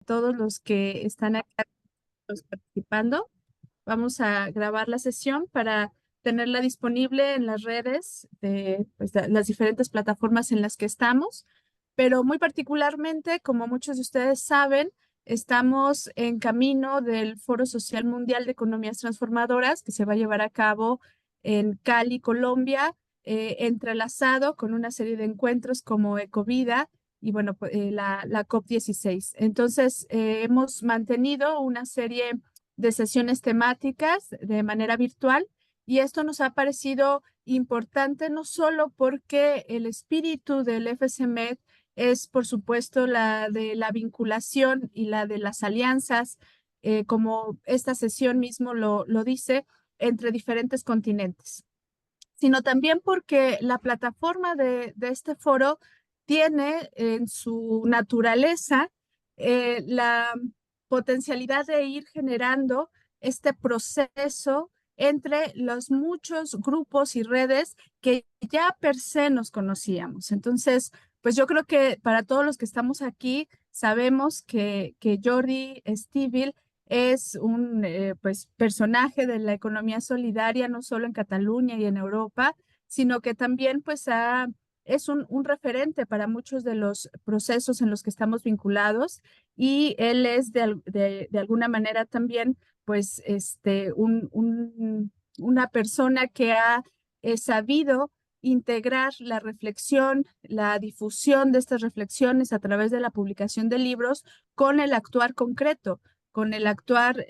todos los que están acá participando. Vamos a grabar la sesión para tenerla disponible en las redes de pues, las diferentes plataformas en las que estamos, pero muy particularmente, como muchos de ustedes saben, estamos en camino del Foro Social Mundial de Economías Transformadoras que se va a llevar a cabo en Cali, Colombia, entrelazado con una serie de encuentros como Ecovida y bueno, la COP16. Entonces, hemos mantenido una serie de sesiones temáticas de manera virtual y esto nos ha parecido importante no solo porque el espíritu del FCMED es, por supuesto, la de la vinculación y la de las alianzas, como esta sesión mismo lo dice, entre diferentes continentes, sino también porque la plataforma de este foro tiene en su naturaleza la potencialidad de ir generando este proceso entre los muchos grupos y redes que ya per se nos conocíamos. Entonces, pues yo creo que para todos los que estamos aquí, sabemos que Jordi Stivil es un pues, personaje de la economía solidaria, no solo en Cataluña y en Europa, sino que también pues, es un referente para muchos de los procesos en los que estamos vinculados y él es de alguna manera también pues, una persona que ha sabido integrar la reflexión, la difusión de estas reflexiones a través de la publicación de libros con el actuar concreto, con el actuar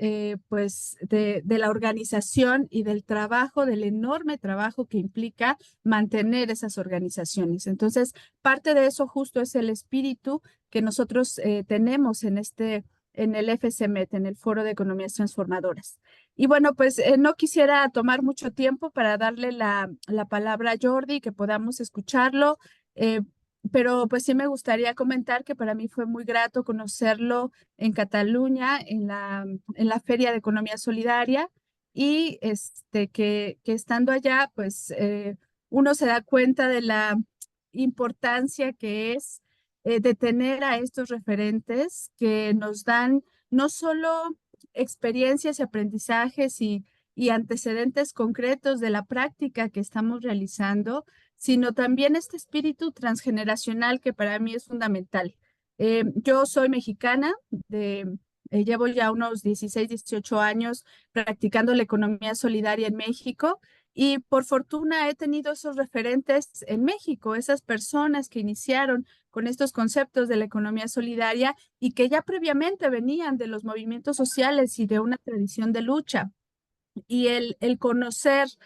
pues de la organización y del trabajo, del enorme trabajo que implica mantener esas organizaciones. Entonces, parte de eso justo es el espíritu que nosotros tenemos en el FCMET, en el Foro de Economías Transformadoras. Y bueno, pues no quisiera tomar mucho tiempo para darle la palabra a Jordi, que podamos escucharlo. eh, pero pues sí me gustaría comentar que para mí fue muy grato conocerlo en Cataluña, en la Feria de Economía Solidaria, y que estando allá, pues uno se da cuenta de la importancia que es de tener a estos referentes que nos dan no solo experiencias y aprendizajes y antecedentes concretos de la práctica que estamos realizando, sino también este espíritu transgeneracional que para mí es fundamental. Yo soy mexicana, llevo ya unos 16, 18 años practicando la economía solidaria en México y por fortuna he tenido esos referentes en México, esas personas que iniciaron con estos conceptos de la economía solidaria y que ya previamente venían de los movimientos sociales y de una tradición de lucha. Y el conocerlos,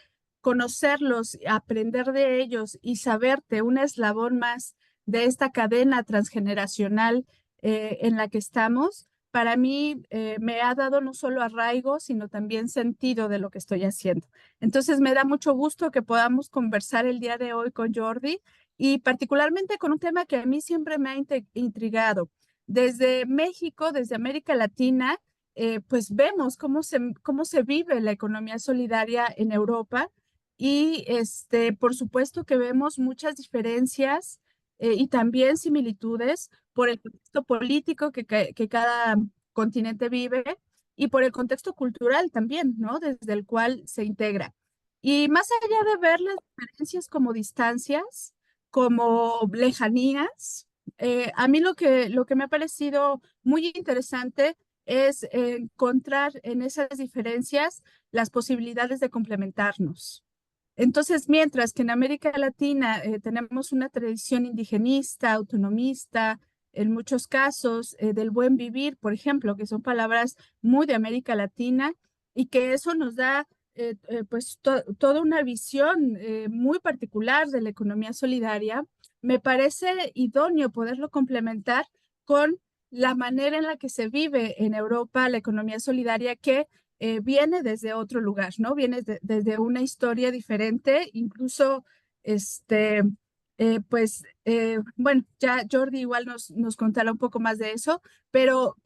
aprender de ellos y saberte un eslabón más de esta cadena transgeneracional en la que estamos, para mí me ha dado no solo arraigo, sino también sentido de lo que estoy haciendo. Entonces me da mucho gusto que podamos conversar el día de hoy con Jordi y particularmente con un tema que a mí siempre me ha intrigado. Desde México, desde América Latina, pues vemos cómo se vive la economía solidaria en Europa y por supuesto que vemos muchas diferencias y también similitudes por el contexto político que cada continente vive y por el contexto cultural también, ¿no? Desde el cual se integra. Y más allá de ver las diferencias como distancias, como lejanías, a mí lo que me ha parecido muy interesante es encontrar en esas diferencias las posibilidades de complementarnos. Entonces, mientras que en América Latina tenemos una tradición indigenista, autonomista, en muchos casos del buen vivir, por ejemplo, que son palabras muy de América Latina y que eso nos da pues toda una visión muy particular de la economía solidaria, me parece idóneo poderlo complementar con la manera en la que se vive en Europa la economía solidaria que viene desde otro lugar, ¿no? Viene desde una historia diferente, incluso, bueno, ya Jordi igual nos contará un poco más de eso, pero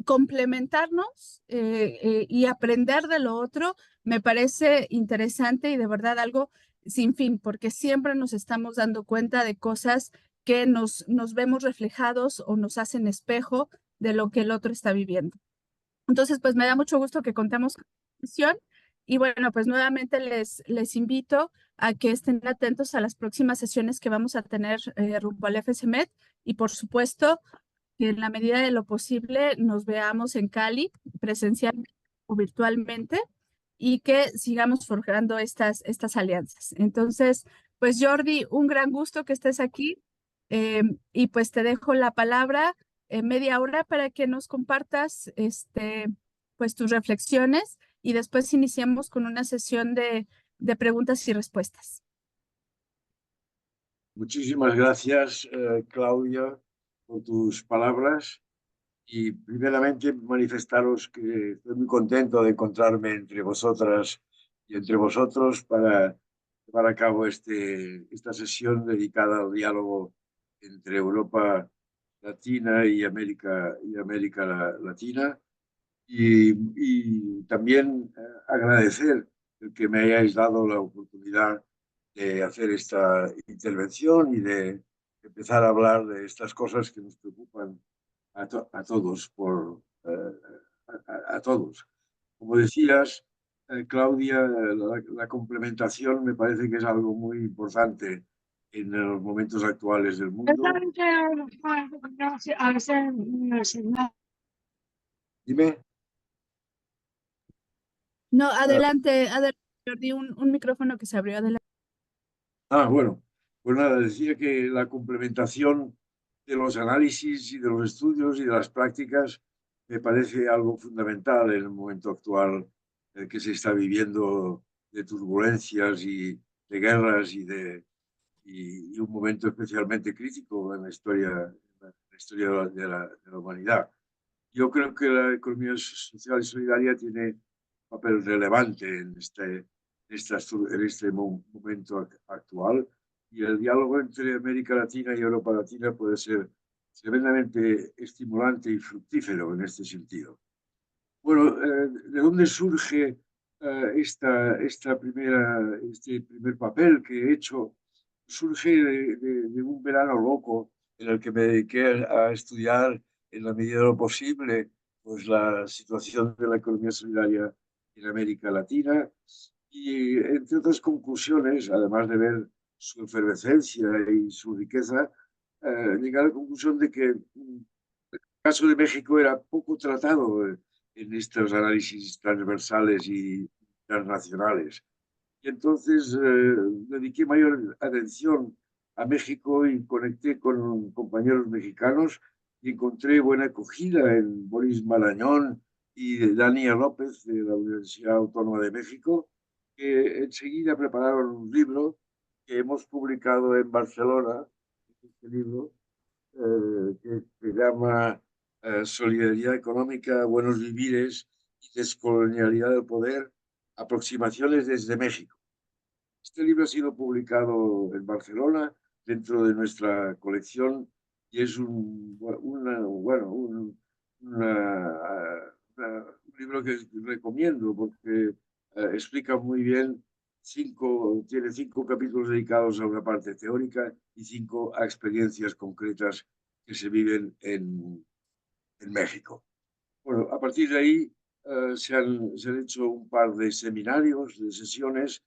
complementarnos y aprender de lo otro me parece interesante y de verdad algo sin fin, porque siempre nos estamos dando cuenta de cosas que nos vemos reflejados o nos hacen espejo de lo que el otro está viviendo. Entonces, pues me da mucho gusto que contemos con esta sesión y bueno, pues nuevamente les invito a que estén atentos a las próximas sesiones que vamos a tener rumbo al FSMED y por supuesto que en la medida de lo posible nos veamos en Cali presencialmente o virtualmente y que sigamos forjando estas alianzas. Entonces, pues Jordi, un gran gusto que estés aquí y pues te dejo la palabra media hora para que nos compartas pues tus reflexiones y después iniciamos con una sesión de preguntas y respuestas. Muchísimas gracias, Claudia, por tus palabras. Y primeramente manifestaros que estoy muy contento de encontrarme entre vosotras y entre vosotros para llevar a cabo esta sesión dedicada al diálogo entre Europa Latina y América Latina. Y también agradecer el que me hayáis dado la oportunidad de hacer esta intervención y de empezar a hablar de estas cosas que nos preocupan a todos, a todos. Como decías, Claudia, la complementación me parece que es algo muy importante en los momentos actuales del mundo. Dime. No, adelante, Jordi, un micrófono que se abrió adelante. Bueno, pues nada, decía que la complementación de los análisis y de los estudios y de las prácticas me parece algo fundamental en el momento actual que se está viviendo de turbulencias y de guerras y un momento especialmente crítico en la historia de la humanidad. Yo creo que la economía social y solidaria tiene un papel relevante en este momento actual y el diálogo entre América Latina y Europa Latina puede ser tremendamente estimulante y fructífero en este sentido. Bueno, ¿de dónde surge este primer papel que he hecho? Surge de un verano loco en el que me dediqué a estudiar en la medida de lo posible pues la situación de la economía solidaria en América Latina y entre otras conclusiones, además de ver su efervescencia y su riqueza, llegué a la conclusión de que caso de México era poco tratado en estos análisis transversales y transnacionales. Y entonces dediqué mayor atención a México y conecté con compañeros mexicanos y encontré buena acogida en Boris Marañón y Daniel López de la Universidad Autónoma de México, que enseguida prepararon un libro que hemos publicado en Barcelona, este libro, que se llama Solidaridad Económica, Buenos Vivires y Descolonialidad del Poder, aproximaciones desde México. Este libro ha sido publicado en Barcelona dentro de nuestra colección y es un libro que recomiendo porque explica muy bien tiene 5 capítulos dedicados a una parte teórica y 5 a experiencias concretas que se viven en México. Bueno, a partir de ahí se han hecho un par de seminarios, de sesiones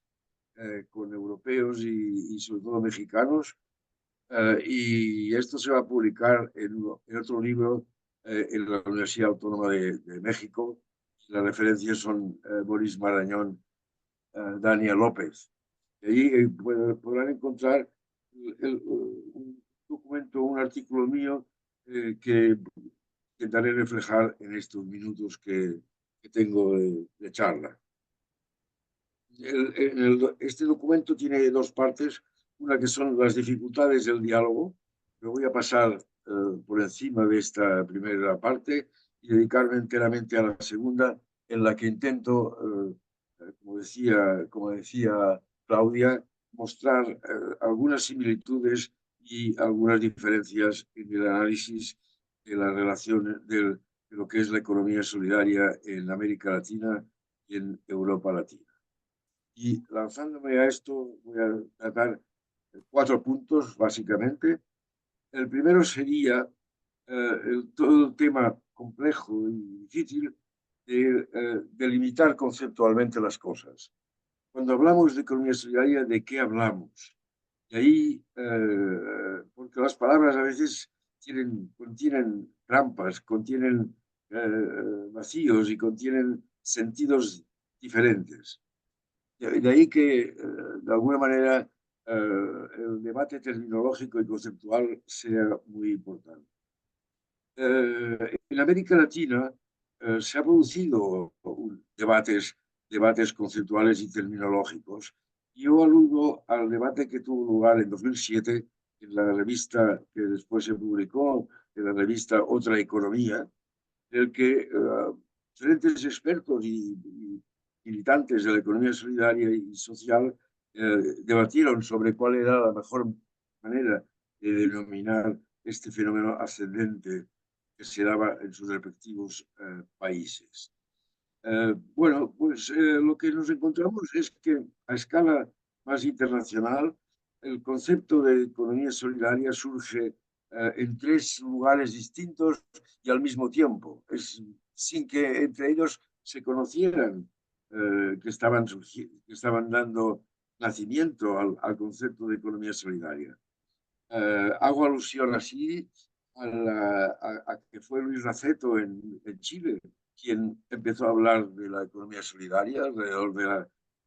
con europeos y sobre todo mexicanos, y esto se va a publicar en otro libro en la Universidad Autónoma de México. Las referencias son Boris Marañón, Daniel López. Y ahí podrán encontrar un documento, un artículo mío que intentaré reflejar en estos minutos que tengo de charla. Este documento tiene 2 partes, una que son las dificultades del diálogo. Me voy a pasar por encima de esta primera parte y dedicarme enteramente a la segunda, en la que intento, como decía Claudia, mostrar algunas similitudes y algunas diferencias en el análisis de la relación de lo que es la economía solidaria en América Latina y en Europa Latina. Y lanzándome a esto, voy a tratar 4 puntos, básicamente. El primero sería todo el tema complejo y difícil de delimitar conceptualmente las cosas. Cuando hablamos de economía solidaria, ¿de qué hablamos? Y ahí, porque las palabras a veces contienen trampas, contienen vacíos y contienen sentidos diferentes. De ahí que, de alguna manera, el debate terminológico y conceptual sea muy importante. En América Latina se ha producido debates conceptuales y terminológicos. Yo aludo al debate que tuvo lugar en 2007 en la revista que después se publicó, en la revista Otra Economía, en el que diferentes expertos y militantes de la economía solidaria y social debatieron sobre cuál era la mejor manera de denominar este fenómeno ascendente que se daba en sus respectivos países. Bueno, pues lo que nos encontramos es que a escala más internacional el concepto de economía solidaria surge en tres lugares distintos y al mismo tiempo, sin que entre ellos se conocieran que estaban dando nacimiento al concepto de economía solidaria. Hago alusión así a que fue Luis Raceto en Chile quien empezó a hablar de la economía solidaria alrededor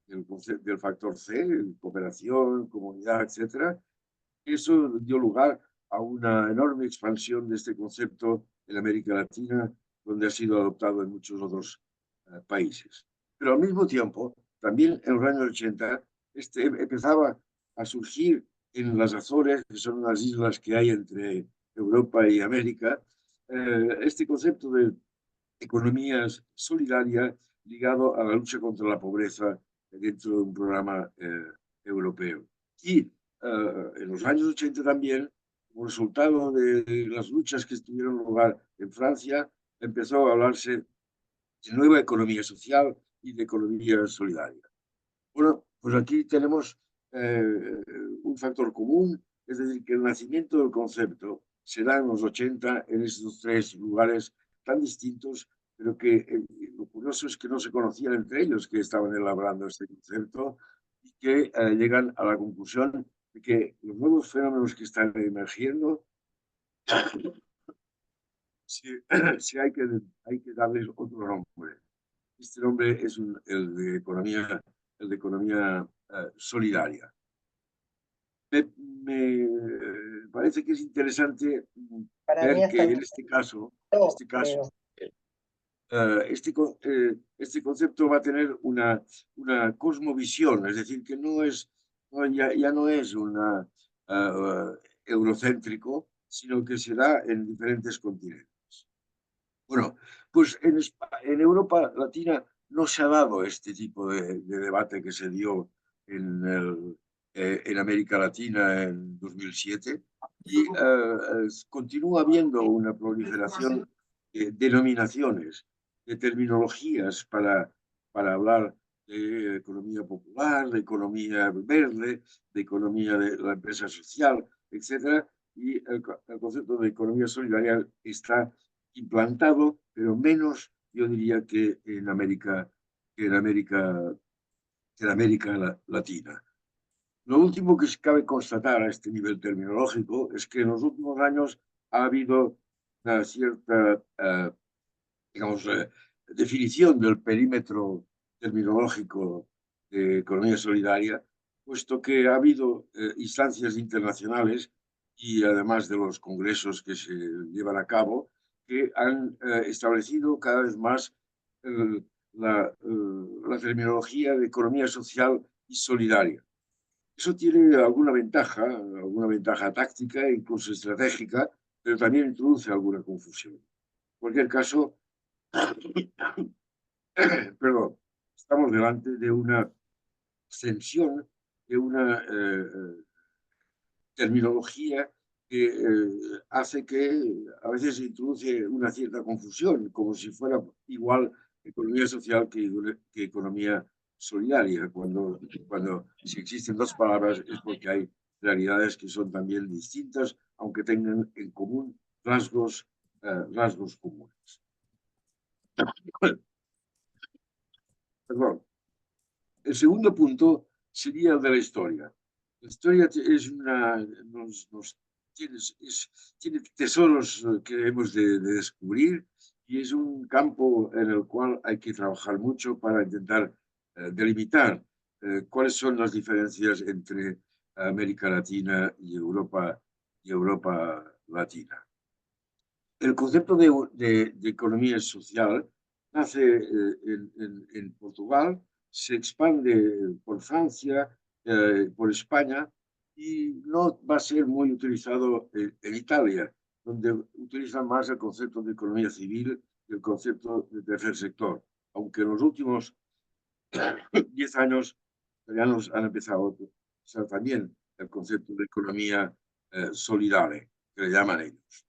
del factor C, cooperación, comunidad, etcétera. Eso dio lugar a una enorme expansión de este concepto en América Latina, donde ha sido adoptado en muchos otros países. Pero al mismo tiempo, también en los años 80, empezaba a surgir en las Azores, que son unas islas que hay entre Europa y América, este concepto de economía solidaria ligado a la lucha contra la pobreza dentro de un programa europeo. Y en los años 80 también, como resultado de las luchas que tuvieron lugar en Francia, empezó a hablarse de nueva economía social y de economía solidaria. Bueno, pues aquí tenemos un factor común, es decir, que el nacimiento del concepto se da en los 80 en estos tres lugares tan distintos, pero que lo curioso es que no se conocían entre ellos que estaban elaborando este concepto y que llegan a la conclusión de que los nuevos fenómenos que están emergiendo, sí hay que darles otro nombre. Este nombre es el de economía solidaria. Me parece que es interesante Para mí ver hasta que el en este caso, momento, creo. este concepto va a tener una cosmovisión, es decir, que ya no es eurocéntrico, sino que se da en diferentes continentes. Bueno, pues en Europa Latina no se ha dado este tipo de debate que se dio en América Latina en 2007 y continúa habiendo una proliferación de denominaciones, de terminologías para hablar de economía popular, de economía verde, de economía de la empresa social, etcétera, y el concepto de economía solidaria está implantado, pero menos, yo diría, que en América, que en América Latina. Lo último que cabe constatar a este nivel terminológico es que en los últimos años ha habido una cierta, digamos, definición del perímetro terminológico de economía solidaria, puesto que ha habido instancias internacionales y además de los congresos que se llevan a cabo, que han establecido cada vez más eh, la terminología de economía social y solidaria. Eso tiene alguna ventaja táctica, incluso estratégica, pero también introduce alguna confusión. En cualquier caso, perdón, estamos delante de una extensión de una terminología que hace que a veces introduce una cierta confusión, como si fuera igual economía social que economía solidaria. Cuando si existen dos palabras es porque hay realidades que son también distintas, aunque tengan en común rasgos comunes. Perdón. El segundo punto sería el de la historia. La historia es tiene tesoros que hemos de descubrir y es un campo en el cual hay que trabajar mucho para intentar delimitar cuáles son las diferencias entre América Latina y Europa Latina. El concepto de economía social nace en Portugal, se expande por Francia, por España y no va a ser muy utilizado en Italia, donde utilizan más el concepto de economía civil y el concepto de tercer sector, aunque en los últimos 10 años ya nos han empezado a usar también el concepto de economía solidaria, que le llaman ellos.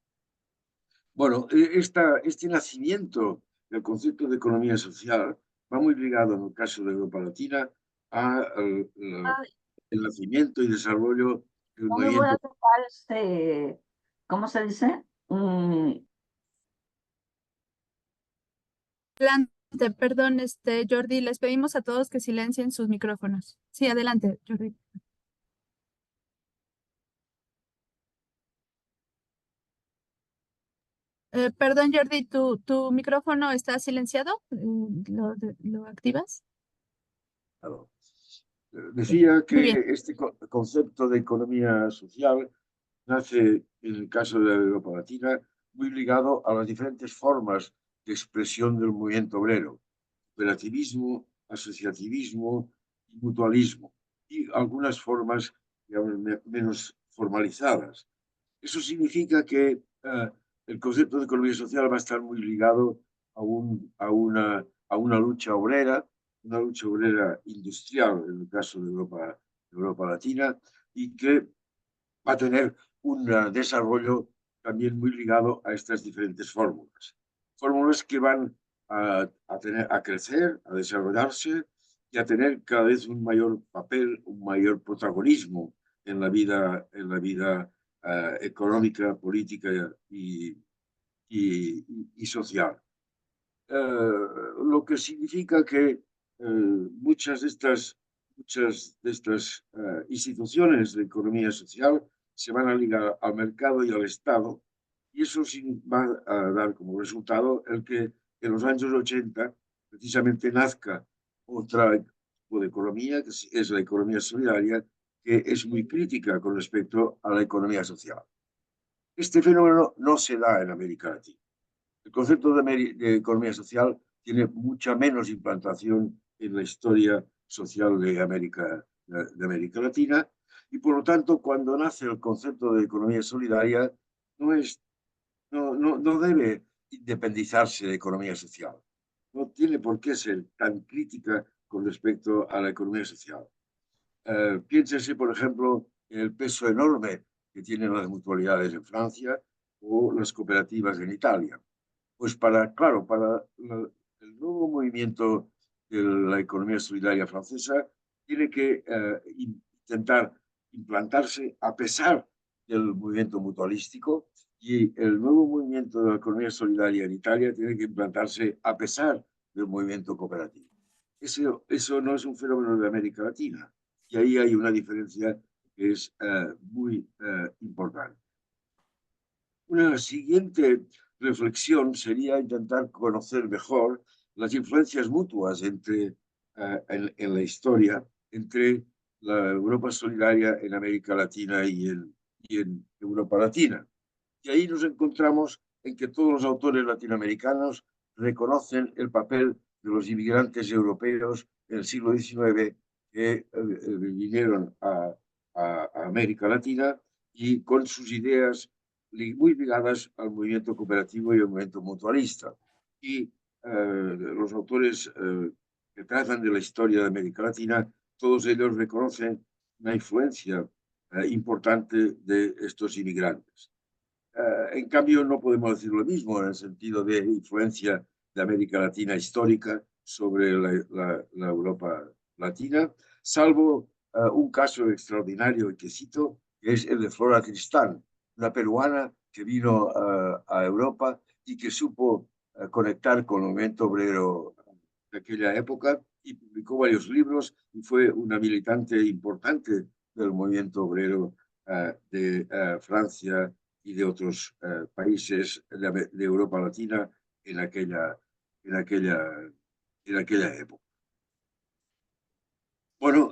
Bueno, este nacimiento del concepto de economía social va muy ligado, en el caso de Europa Latina, al Ay, el nacimiento y desarrollo del no me voy a movimiento. tocar ¿cómo se dice? Adelante, perdón, Jordi, les pedimos a todos que silencien sus micrófonos. Sí, adelante, Jordi. Perdón, Jordi, ¿tu micrófono está silenciado? ¿Lo activas? Decía Muy que bien. este concepto de economía social nace, en el caso de Europa Latina, muy ligado a las diferentes formas de expresión del movimiento obrero: cooperativismo, asociativismo y mutualismo, y algunas formas, digamos, menos formalizadas. Eso significa que el concepto de economía social va a estar muy ligado a una lucha obrera industrial, en el caso de Europa Latina, y que va a tener un desarrollo también muy ligado a estas diferentes fórmulas. Fórmulas que van a crecer, a desarrollarse y a tener cada vez un mayor papel, un mayor protagonismo en la vida económica, política y social. Lo que significa que muchas de estas instituciones de economía social se van a ligar al mercado y al Estado, y eso va a dar como resultado el que en los años 80 precisamente nazca otra tipo de economía, que es la economía solidaria, que es muy crítica con respecto a la economía social. Este fenómeno no se da en América Latina. El concepto de economía social tiene mucha menos implantación en la historia social de América Latina, y por lo tanto, cuando nace el concepto de economía solidaria, no, es, no debe independizarse de economía social. No tiene por qué ser tan crítica con respecto a la economía social. Piénsese, por ejemplo, en el peso enorme que tienen las mutualidades en Francia o las cooperativas en Italia. Pues claro, el nuevo movimiento de la economía solidaria francesa tiene que intentar implantarse a pesar del movimiento mutualístico, y el nuevo movimiento de la economía solidaria en Italia tiene que implantarse a pesar del movimiento cooperativo. Eso no es un fenómeno de América Latina, y ahí hay una diferencia que es muy importante. Una siguiente reflexión sería intentar conocer mejor las influencias mutuas en la historia entre la Europa solidaria en América Latina y en Europa Latina. Y ahí nos encontramos en que todos los autores latinoamericanos reconocen el papel de los inmigrantes europeos en el siglo XIX que vinieron a América Latina y con sus ideas muy ligadas al movimiento cooperativo y al movimiento mutualista. Y los autores que tratan de la historia de América Latina, todos ellos reconocen una influencia importante de estos inmigrantes. En cambio, no podemos decir lo mismo en el sentido de influencia de América Latina histórica sobre la Europa Latina, salvo un caso extraordinario y que cito, que es el de Flora Tristán, una peruana que vino a Europa y que supo conectar con el movimiento obrero aquella época y publicó varios libros y fue una militante importante del movimiento obrero de Francia y de otros países de Europa Latina en en aquella, en aquella época. Bueno,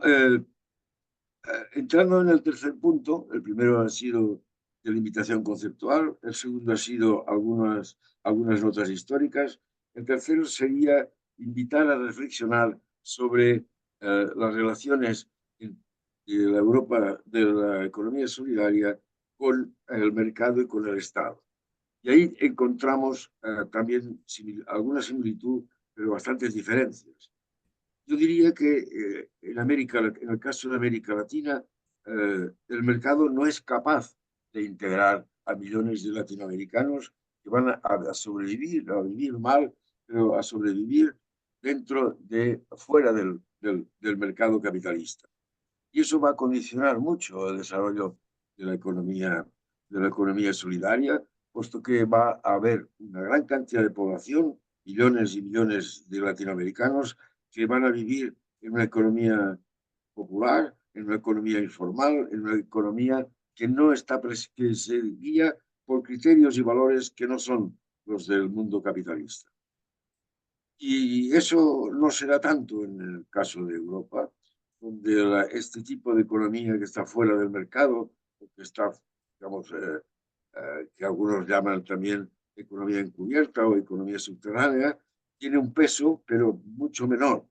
entrando en el tercer punto, el primero ha sido de limitación conceptual, el segundo ha sido algunas notas históricas, el tercero sería invitar a reflexionar sobre las relaciones de la Europa, de la economía solidaria con el mercado y con el Estado. Y ahí encontramos también alguna similitud, pero bastantes diferencias. Yo diría que en el caso de América Latina, el mercado no es capaz de integrar a millones de latinoamericanos que van a sobrevivir, a vivir mal, pero a sobrevivir fuera del mercado capitalista. Y eso va a condicionar mucho el desarrollo de la economía solidaria, puesto que va a haber una gran cantidad de población, millones y millones de latinoamericanos, que van a vivir en una economía popular, en una economía informal, en una economía que no está que se guía por criterios y valores que no son los del mundo capitalista. Y eso no será tanto en el caso de Europa, donde este tipo de economía que está fuera del mercado, o que está, digamos, que algunos llaman también economía encubierta o economía subterránea, tiene un peso, pero mucho menor,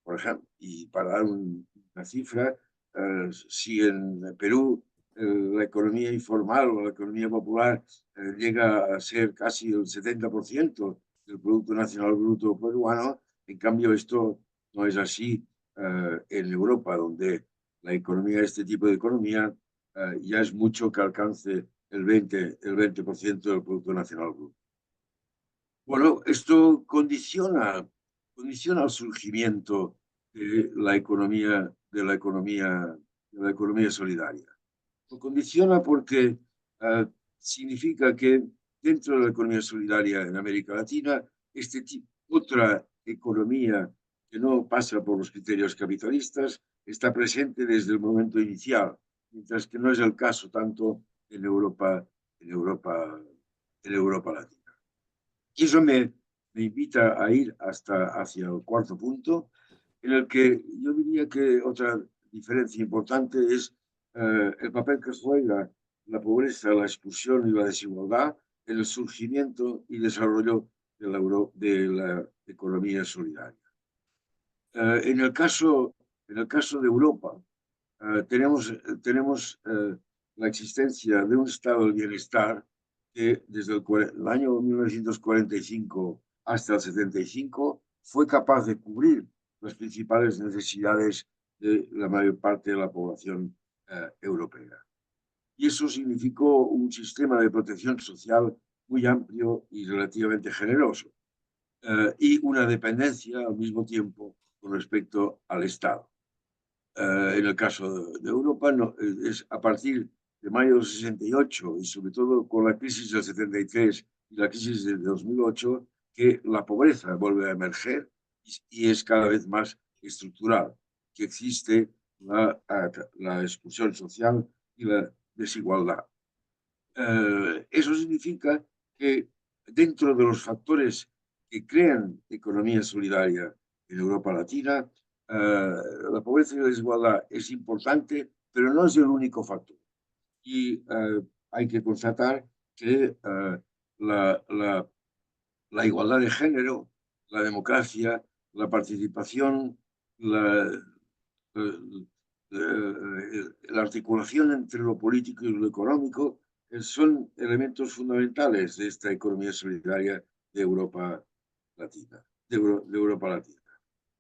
por ejemplo. Y para dar una cifra, si en Perú la economía informal o la economía popular llega a ser casi el 70% del Producto Nacional Bruto peruano, en cambio esto no es así en Europa, donde la economía, este tipo de economía, ya es mucho que alcance el 20% del Producto Nacional Bruto. Bueno, esto condiciona el surgimiento de la economía, de la economía solidaria. Lo condiciona porque significa que dentro de la economía solidaria en América Latina, otra economía que no pasa por los criterios capitalistas está presente desde el momento inicial, mientras que no es el caso tanto en Europa, en Europa Latina. Y eso me invita a ir hacia el cuarto punto, en el que yo diría que otra diferencia importante es el papel que juega la pobreza, la exclusión y la desigualdad en el surgimiento y desarrollo de la economía solidaria. En el caso de Europa, tenemos la existencia de un estado del bienestar que desde el año 1945 hasta el 75 fue capaz de cubrir las principales necesidades de la mayor parte de la población europea. Y eso significó un sistema de protección social muy amplio y relativamente generoso, y una dependencia al mismo tiempo con respecto al Estado. En el caso de Europa, no, es a partir de mayo del 68 y sobre todo con la crisis del 73 y la crisis del 2008 que la pobreza vuelve a emerger y es cada vez más estructural, que existe la exclusión social y la desigualdad. Eso significa que dentro de los factores que crean economía solidaria en Europa Latina, la pobreza y la desigualdad es importante, pero no es el único factor. Y hay que constatar que la igualdad de género, la democracia, la participación, la articulación entre lo político y lo económico son elementos fundamentales de esta economía solidaria de Europa Latina, de Europa Latina.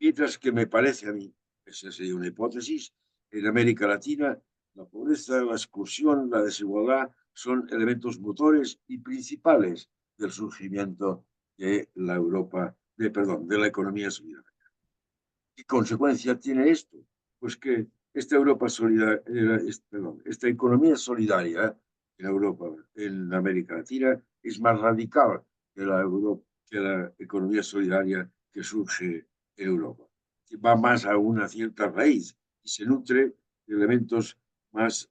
Mientras que me parece a mí, esa sería una hipótesis, en América Latina la pobreza, la exclusión, la desigualdad son elementos motores y principales del surgimiento de la de la economía solidaria. ¿Qué consecuencia tiene esto? Pues que esta esta economía solidaria en Europa, en América Latina, es más radical que la economía solidaria que surge en Europa, que va más a una cierta raíz y se nutre de elementos más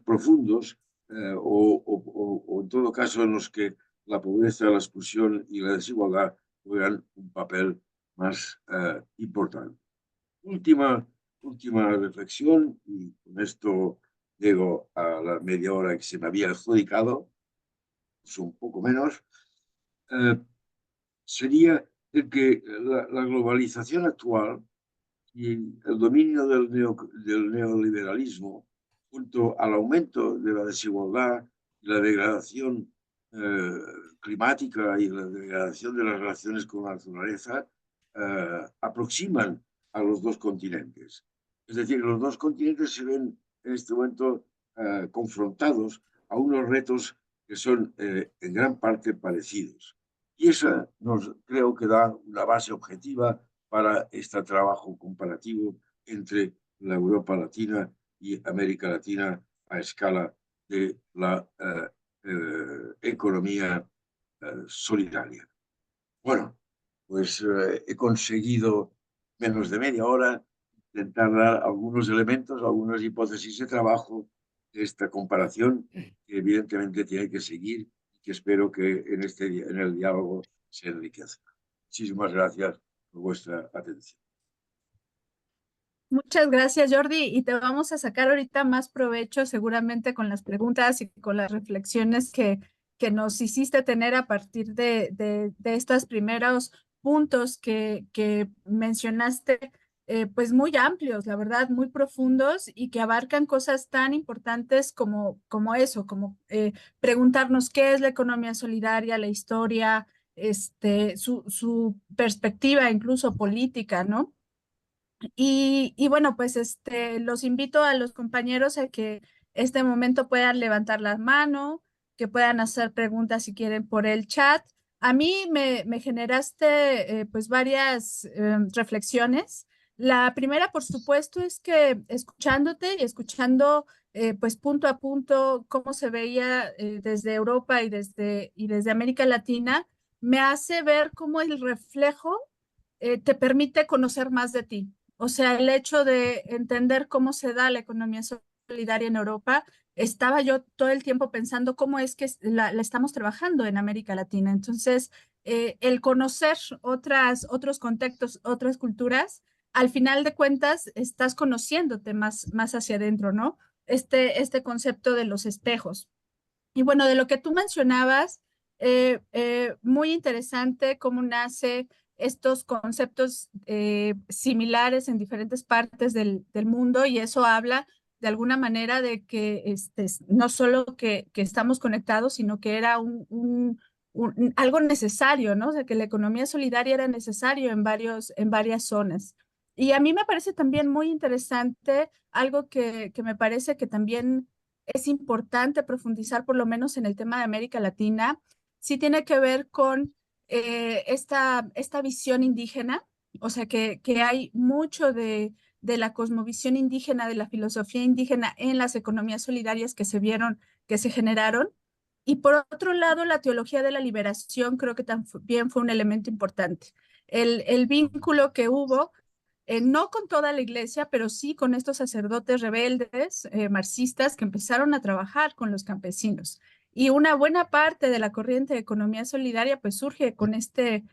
profundos o en todo caso en los que la pobreza, la exclusión y la desigualdad juegan un papel más importante. Última reflexión, y con esto llego a la media hora que se me había adjudicado, es un poco menos, sería el que la globalización actual y el dominio del neoliberalismo, junto al aumento de la desigualdad y la degradación climática y la degradación de las relaciones con la naturaleza, aproximan a los dos continentes. Es decir, los dos continentes se ven en este momento confrontados a unos retos que son en gran parte parecidos. Y eso creo que da una base objetiva para este trabajo comparativo entre la Europa Latina y América Latina a escala de la economía solidaria. Bueno, pues he conseguido menos de media hora intentar dar algunos elementos, algunas hipótesis de trabajo de esta comparación que evidentemente tiene que seguir y que espero que en el diálogo se enriquezca. Muchísimas gracias por vuestra atención. Muchas gracias, Jordi, y te vamos a sacar ahorita más provecho seguramente con las preguntas y con las reflexiones que nos hiciste tener a partir de estos primeros puntos que mencionaste, pues muy amplios, la verdad, muy profundos y que abarcan cosas tan importantes como eso, como preguntarnos qué es la economía solidaria, la historia, su perspectiva incluso política, ¿no? Y bueno, pues los invito a los compañeros a que este momento puedan levantar la mano, que puedan hacer preguntas si quieren por el chat. A mí me generaste pues varias reflexiones. La primera, por supuesto, es que escuchándote y escuchando pues punto a punto cómo se veía desde Europa y desde América Latina, me hace ver cómo el reflejo te permite conocer más de ti. O sea, el hecho de entender cómo se da la economía solidaria en Europa, estaba yo todo el tiempo pensando cómo es que la estamos trabajando en América Latina. Entonces, el conocer otros contextos, otras culturas, al final de cuentas, estás conociéndote más hacia adentro, ¿no? Este concepto de los espejos. Y bueno, de lo que tú mencionabas, muy interesante cómo nace estos conceptos similares en diferentes partes del mundo y eso habla de alguna manera de que no solo que estamos conectados, sino que era algo necesario, ¿no? O sea, que la economía solidaria era necesario en varias zonas. Y a mí me parece también muy interesante algo que me parece que también es importante profundizar por lo menos en el tema de América Latina, sí tiene que ver con esta visión indígena, o sea que hay mucho de la cosmovisión indígena, de la filosofía indígena en las economías solidarias que se vieron, que se generaron. Y por otro lado, la teología de la liberación creo que también fue un elemento importante. El vínculo que hubo no con toda la iglesia, pero sí con estos sacerdotes rebeldes, marxistas, que empezaron a trabajar con los campesinos. Y una buena parte de la corriente de economía solidaria pues surge con este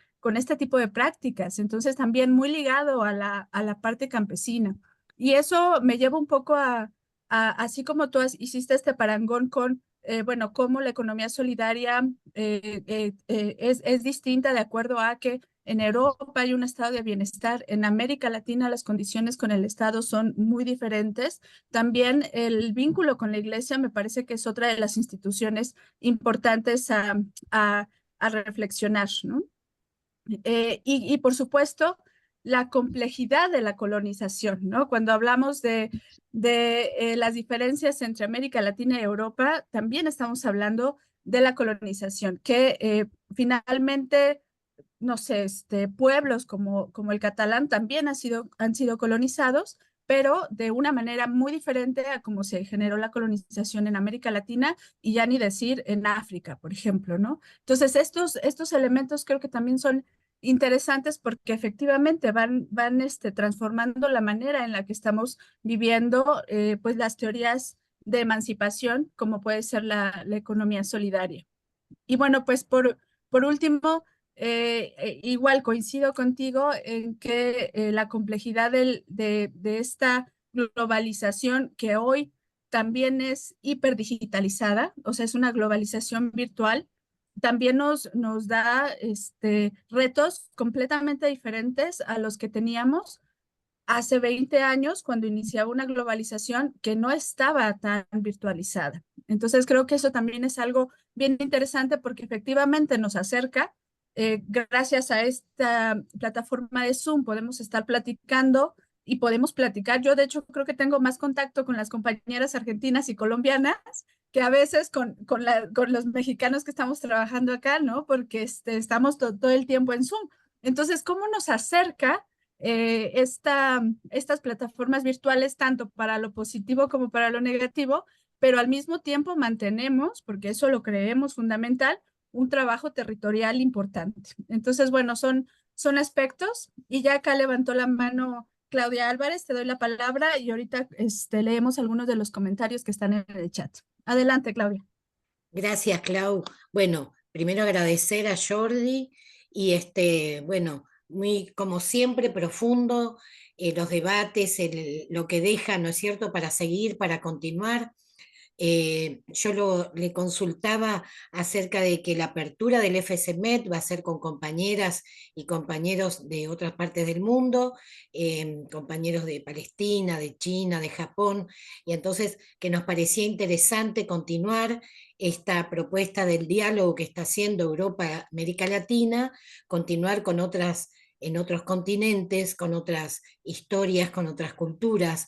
tipo de prácticas, entonces también muy ligado a la parte campesina. Y eso me lleva un poco así como tú hiciste este parangón con, bueno, cómo la economía solidaria es distinta de acuerdo a que en Europa hay un estado de bienestar, en América Latina las condiciones con el Estado son muy diferentes. También el vínculo con la iglesia me parece que es otra de las instituciones importantes a reflexionar, ¿no? Y por supuesto, la complejidad de la colonización, ¿no? Cuando hablamos de las diferencias entre América Latina y Europa, también estamos hablando de la colonización, que finalmente no sé, pueblos como el catalán también han sido colonizados, pero de una manera muy diferente a cómo se generó la colonización en América Latina y ya ni decir en África, por ejemplo, ¿no? Entonces, estos elementos creo que también son interesantes porque efectivamente van transformando la manera en la que estamos viviendo pues las teorías de emancipación, como puede ser la economía solidaria. Y bueno, pues por último, igual coincido contigo en que la complejidad de esta globalización que hoy también es hiperdigitalizada, o sea, es una globalización virtual, también nos da retos completamente diferentes a los que teníamos hace 20 años, cuando iniciaba una globalización que no estaba tan virtualizada. Entonces, creo que eso también es algo bien interesante porque efectivamente nos acerca. Gracias a esta plataforma de Zoom podemos estar platicando y podemos platicar. Yo, de hecho, creo que tengo más contacto con las compañeras argentinas y colombianas que a veces con los mexicanos que estamos trabajando acá, ¿no? Porque estamos todo el tiempo en Zoom. Entonces, ¿cómo nos acerca estas plataformas virtuales tanto para lo positivo como para lo negativo, pero al mismo tiempo mantenemos, porque eso lo creemos fundamental, un trabajo territorial importante? Entonces, bueno, son aspectos y ya acá levantó la mano Claudia Álvarez, te doy la palabra y ahorita leemos algunos de los comentarios que están en el chat. Adelante, Claudia. Gracias, Clau. Bueno, primero agradecer a Jordi y bueno, muy como siempre profundo los debates, lo que deja, ¿no es cierto?, para seguir, para continuar. Yo le consultaba acerca de que la apertura del FCMET va a ser con compañeras y compañeros de otras partes del mundo, compañeros de Palestina, de China, de Japón, y entonces que nos parecía interesante continuar esta propuesta del diálogo que está haciendo Europa, América Latina, continuar con otras en otros continentes, con otras historias, con otras culturas.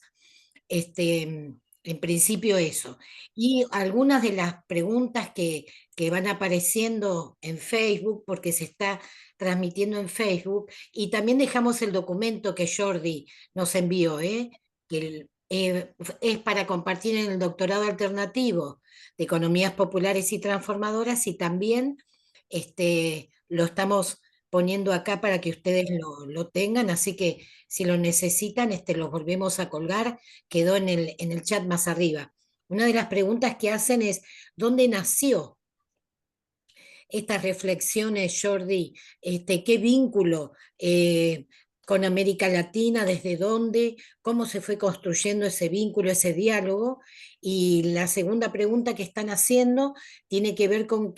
En principio eso. Y algunas de las preguntas que van apareciendo en Facebook, porque se está transmitiendo en Facebook, y también dejamos el documento que Jordi nos envió, es para compartir en el doctorado alternativo de Economías Populares y Transformadoras, y también lo estamos poniendo acá para que ustedes lo tengan, así que si lo necesitan, los volvemos a colgar, quedó en el chat más arriba. Una de las preguntas que hacen es, ¿dónde nació estas reflexiones, Jordi? ¿Qué vínculo con América Latina? ¿Desde dónde? ¿Cómo se fue construyendo ese vínculo, ese diálogo? Y la segunda pregunta que están haciendo tiene que ver con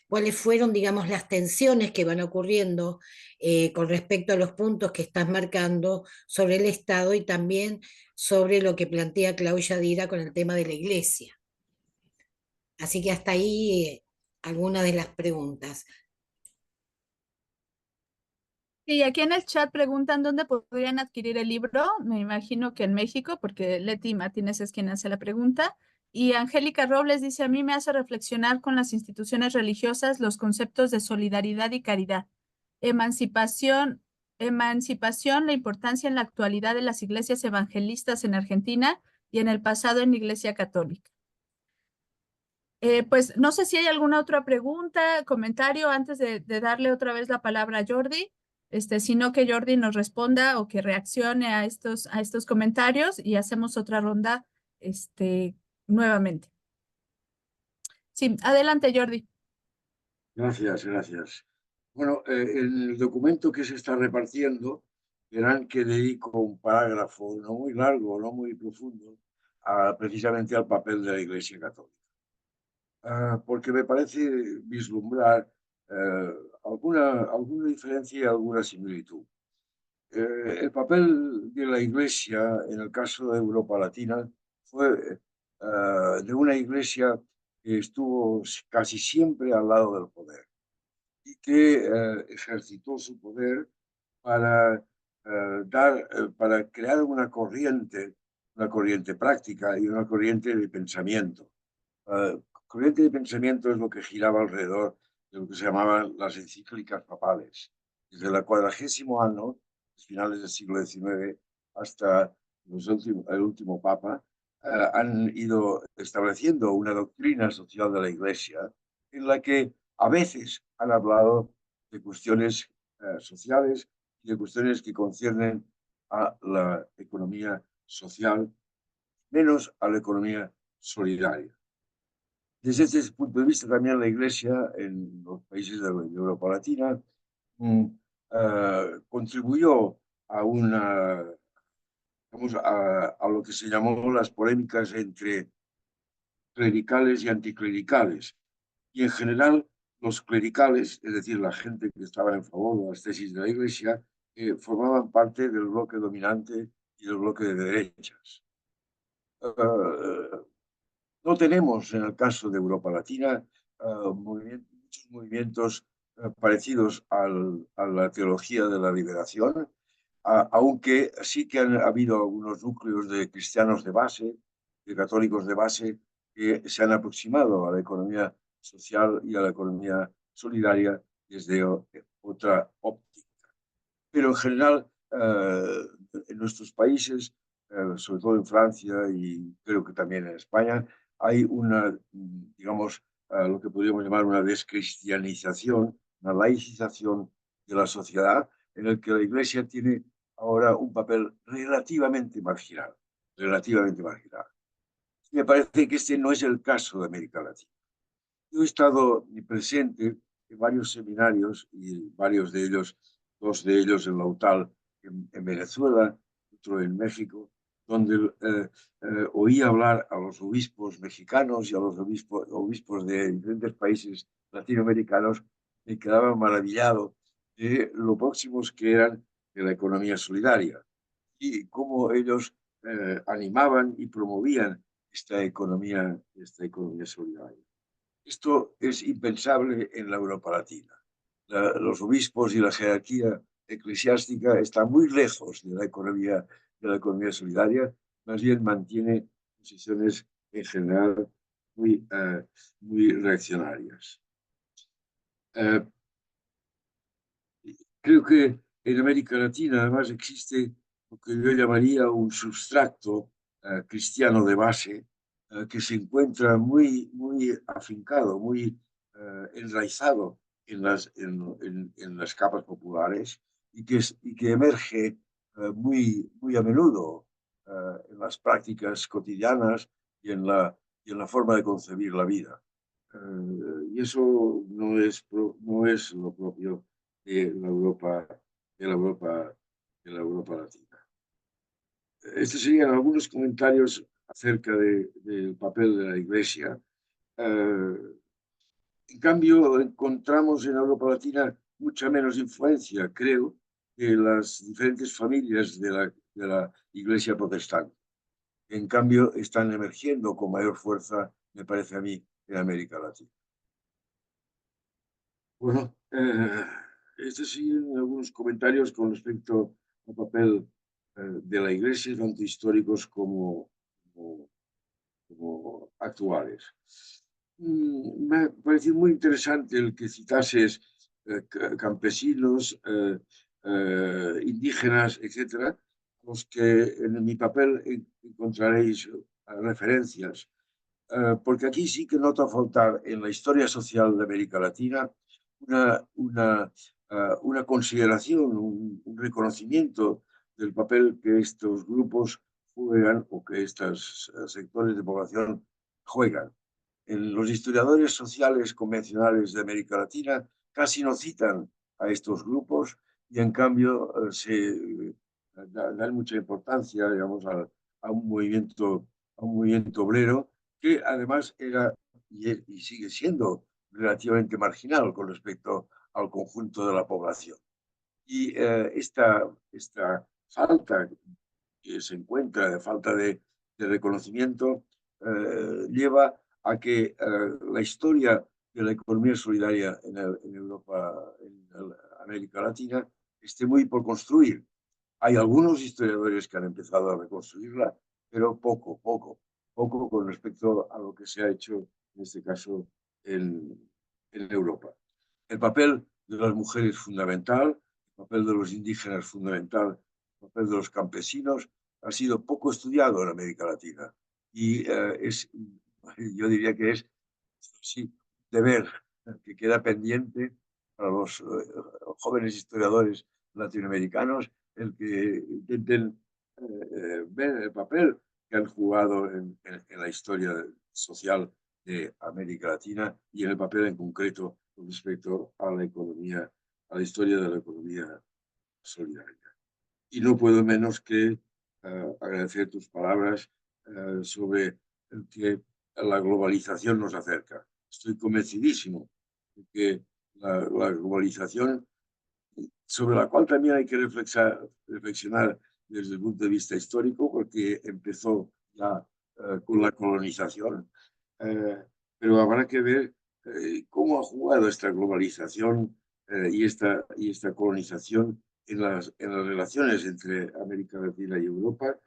cuáles fueron, digamos, las tensiones que van ocurriendo con respecto a los puntos que estás marcando sobre el Estado y también sobre lo que plantea Claudia Dira con el tema de la Iglesia. Así que hasta ahí algunas de las preguntas. Y aquí en el chat preguntan dónde podrían adquirir el libro. Me imagino que en México, porque Leti Martínez es quien hace la pregunta. Y Angélica Robles dice, a mí me hace reflexionar con las instituciones religiosas los conceptos de solidaridad y caridad. Emancipación, la importancia en la actualidad de las iglesias evangelistas en Argentina y en el pasado en la Iglesia Católica. Pues no sé si hay alguna otra pregunta, comentario antes de darle otra vez la palabra a Jordi, sino que Jordi nos responda o que reaccione a estos comentarios y hacemos otra ronda nuevamente. Sí, adelante, Jordi. Gracias. Bueno, el documento que se está repartiendo, verán que dedico un parágrafo no muy largo, no muy profundo, precisamente al papel de la Iglesia Católica. Porque me parece vislumbrar alguna diferencia y alguna similitud. El papel de la Iglesia en el caso de Europa Latina fue de una Iglesia que estuvo casi siempre al lado del poder y que ejercitó su poder para, para crear una corriente práctica y una corriente de pensamiento. Corriente de pensamiento es lo que giraba alrededor de lo que se llamaban las encíclicas papales. Desde el 40º año, finales del siglo XIX, hasta el último papa, han ido estableciendo una doctrina social de la Iglesia en la que a veces han hablado de cuestiones sociales y de cuestiones que conciernen a la economía social, menos a la economía solidaria. Desde este punto de vista, también la Iglesia en los países de Europa Latina contribuyó a a lo que se llamó las polémicas entre clericales y anticlericales. Y en general, los clericales, es decir, la gente que estaba en favor de las tesis de la Iglesia, formaban parte del bloque dominante y del bloque de derechas. No tenemos, en el caso de Europa Latina, muchos movimientos parecidos a la teología de la liberación, aunque sí que han habido algunos núcleos de cristianos de base, de católicos de base, que se han aproximado a la economía social y a la economía solidaria desde otra óptica. Pero en general, en nuestros países, sobre todo en Francia y creo que también en España, hay una, digamos, lo que podríamos llamar una descristianización, una laicización de la sociedad, en el que la Iglesia tiene ahora un papel relativamente marginal, relativamente marginal. Me parece que este no es el caso de América Latina. Yo he estado presente en varios seminarios y varios de ellos, dos de ellos en la UTAL en Venezuela, otro en México, donde oí hablar a los obispos mexicanos y a los obispos de diferentes países latinoamericanos. Me quedaba maravillado de lo próximos que eran de la economía solidaria y cómo ellos animaban y promovían esta economía solidaria. Esto es impensable en la Europa Latina. Los obispos y la jerarquía eclesiástica están muy lejos de la economía solidaria, más bien mantiene posiciones en general muy reaccionarias. Creo que en América Latina además existe lo que yo llamaría un substrato cristiano de base, que se encuentra muy afincado, muy enraizado en las capas populares y que emerge muy a menudo en las prácticas cotidianas y en la forma de concebir la vida. Y eso no es lo propio de la Europa, de la Europa, de la Europa Latina. Estos serían algunos comentarios acerca del papel de la Iglesia. En cambio, encontramos en Europa Latina mucha menos influencia, creo, que las diferentes familias de la Iglesia protestante. En cambio, están emergiendo con mayor fuerza, me parece a mí, en América Latina. Bueno, estos siguen algunos comentarios con respecto al papel de la Iglesia, tanto históricos como actuales. Me ha parecido muy interesante el que citases campesinos, indígenas, etcétera, los que en mi papel encontraréis referencias, porque aquí sí que nota faltar en la historia social de América Latina una consideración, un reconocimiento del papel que estos grupos juegan o que estos sectores de población juegan. En los historiadores sociales convencionales de América Latina casi no citan a estos grupos y en cambio dan mucha importancia, digamos, a un movimiento obrero que además era y sigue siendo relativamente marginal con respecto al conjunto de la población. Y esta falta que se encuentra, de falta de reconocimiento, lleva a que la historia de la economía solidaria en Europa, en América Latina, esté muy por construir. Hay algunos historiadores que han empezado a reconstruirla, pero poco con respecto a lo que se ha hecho, en este caso, en Europa. El papel de las mujeres es fundamental, el papel de los indígenas es fundamental, el papel de los campesinos ha sido poco estudiado en América Latina y yo diría que es sí, deber que queda pendiente para los jóvenes historiadores latinoamericanos el que intenten ver el papel que han jugado en la historia social de América Latina y en el papel en concreto con respecto a la economía, a la historia de la economía solidaria. Y no puedo menos que agradecer tus palabras sobre el que la globalización nos acerca. Estoy convencidísimo de que la globalización, sobre la cual también hay que reflexionar desde el punto de vista histórico, porque empezó ya con la colonización, pero habrá que ver cómo ha jugado esta globalización y esta colonización en las relaciones entre América Latina y Europa,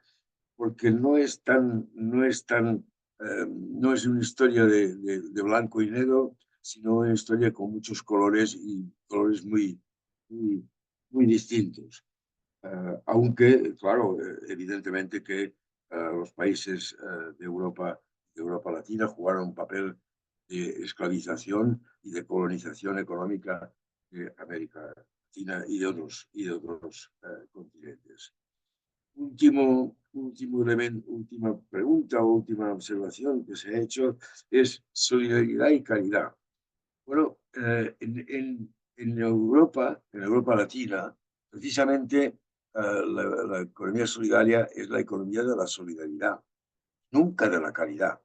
porque no es una historia de blanco y negro, sino una historia con muchos colores y colores muy, muy distintos. Aunque, claro, evidentemente que los países de Europa Latina jugaron un papel de esclavización y de colonización económica de América Latina y de otros continentes. Última pregunta o última observación que se ha hecho es solidaridad y caridad. Bueno, en Europa Latina, precisamente la economía solidaria es la economía de la solidaridad, nunca de la caridad.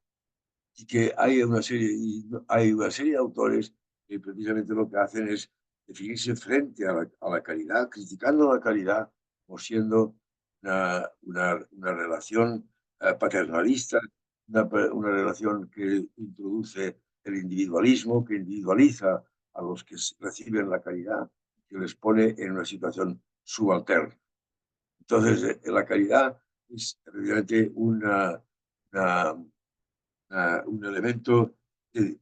Y que hay una serie de autores que precisamente lo que hacen es definirse frente a la caridad, criticando la caridad como siendo una relación paternalista, una relación que introduce el individualismo, que individualiza a los que reciben la caridad, que les pone en una situación subalterna. Entonces, la caridad es realmente un elemento que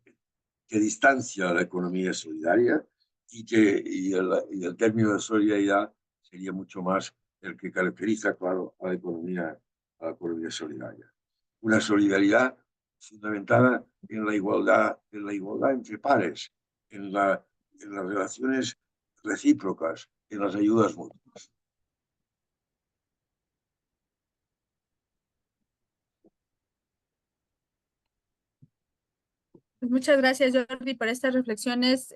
distancia la economía solidaria y el término de solidaridad sería mucho más el que caracteriza, claro, a la economía solidaria. Una solidaridad fundamentada en la igualdad entre pares, en las relaciones recíprocas, en las ayudas mutuas. Pues muchas gracias, Jordi, por estas reflexiones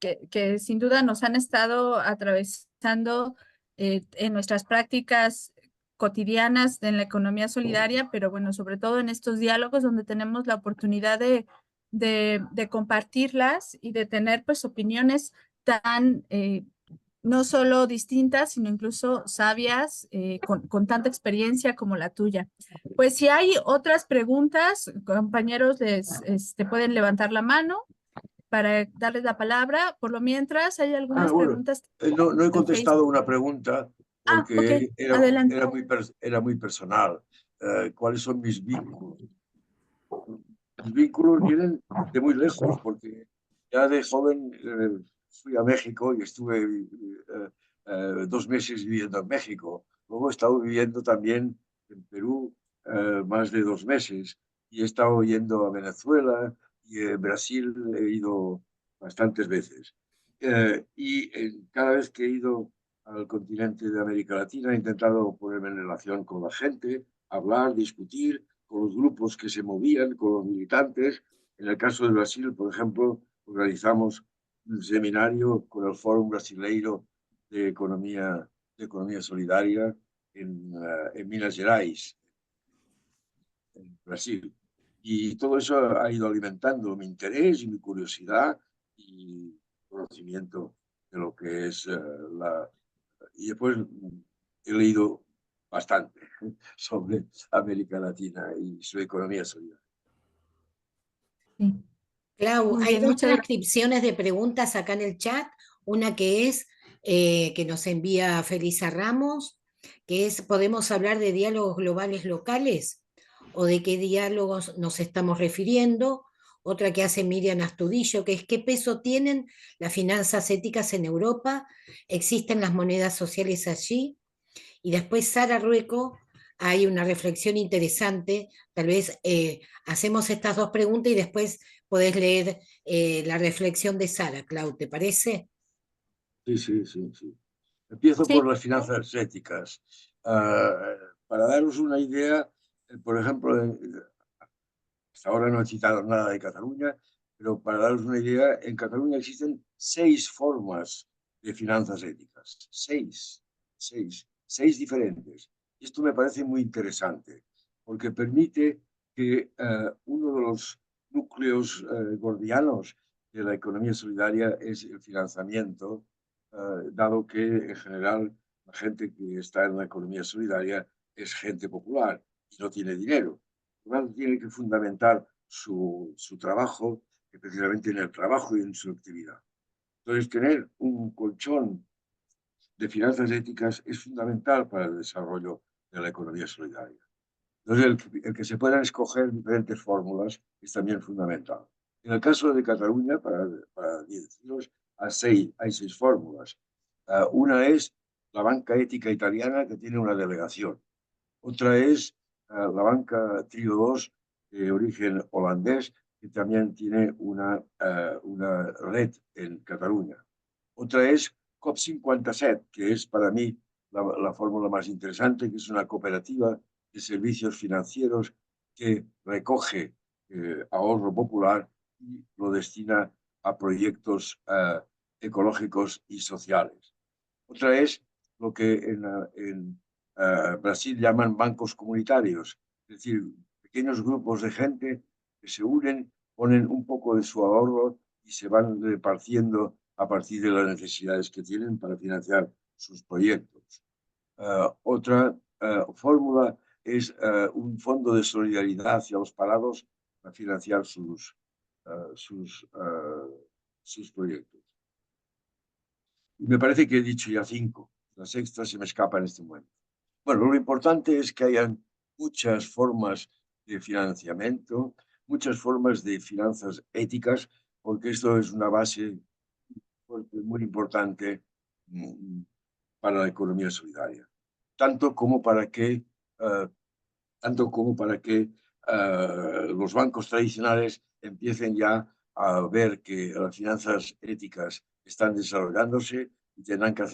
que sin duda nos han estado atravesando en nuestras prácticas cotidianas en la economía solidaria, pero bueno, sobre todo en estos diálogos donde tenemos la oportunidad de compartirlas y de tener pues opiniones tan no solo distintas, sino incluso sabias, con tanta experiencia como la tuya. Pues si hay otras preguntas, compañeros, pueden levantar la mano para darles la palabra. Por lo mientras, hay algunas bueno, preguntas. no he contestado Facebook. una pregunta Ok, porque adelante. era muy personal. ¿Cuáles son mis vínculos? Mis vínculos vienen de muy lejos, porque ya de joven fui a México y estuve 2 meses viviendo en México. Luego he estado viviendo también en Perú más de 2 meses y he estado yendo a Venezuela y en Brasil he ido bastantes veces. Cada vez que he ido al continente de América Latina he intentado ponerme en relación con la gente, hablar, discutir con los grupos que se movían, con los militantes. En el caso de Brasil, por ejemplo, organizamos un seminario con el Fórum Brasileiro de Economía Solidaria en Minas Gerais, en Brasil. Y todo eso ha ido alimentando mi interés y mi curiosidad y conocimiento de lo que es Y después he leído bastante sobre América Latina y su economía solidaria. Sí. Clau, Muy hay bien, dos muchas gracias. transcripciones de preguntas acá en el chat. Una que es que nos envía Felisa Ramos, que es, ¿podemos hablar de diálogos globales locales? ¿O de qué diálogos nos estamos refiriendo? Otra que hace Miriam Astudillo, que es ¿qué peso tienen las finanzas éticas en Europa? ¿Existen las monedas sociales allí? Y después Sara Rueco, hay una reflexión interesante, tal vez hacemos estas dos preguntas y después podés leer la reflexión de Sara, Clau, ¿te parece? Sí, sí, sí, sí. Empiezo Sí, por las finanzas éticas. Para daros una idea, por ejemplo, hasta ahora no he citado nada de Cataluña, pero para daros una idea, en Cataluña existen 6 formas de finanzas éticas. Seis diferentes. Y esto me parece muy interesante, porque permite que uno de los núcleos gordianos de la economía solidaria es el financiamiento, dado que en general la gente que está en la economía solidaria es gente popular y no tiene dinero. Por lo tanto, tiene que fundamentar su trabajo, precisamente en el trabajo y en su actividad. Entonces, tener un colchón de finanzas éticas es fundamental para el desarrollo de la economía solidaria. Entonces, el que se puedan escoger diferentes fórmulas es también fundamental. En el caso de Cataluña, para deciros, hay 6 fórmulas. Una es la banca ética italiana, que tiene una delegación. Otra es la banca Trio 2, de origen holandés, que también tiene una red en Cataluña. Otra es COP57, que es para mí la fórmula más interesante, que es una cooperativa de servicios financieros que recoge ahorro popular y lo destina a proyectos ecológicos y sociales. Otra es lo que en Brasil llaman bancos comunitarios, es decir, pequeños grupos de gente que se unen, ponen un poco de su ahorro y se van repartiendo a partir de las necesidades que tienen para financiar sus proyectos. Otra fórmula es un fondo de solidaridad hacia los parados para financiar sus proyectos. Y me parece que he dicho ya 5. La sexta se me escapa en este momento. Bueno, lo importante es que hayan muchas formas de financiamiento, muchas formas de finanzas éticas, porque esto es una base muy importante para la economía solidaria, tanto como para que, uh, los bancos tradicionales empiecen ya a ver que las finanzas éticas están desarrollándose y tendrán que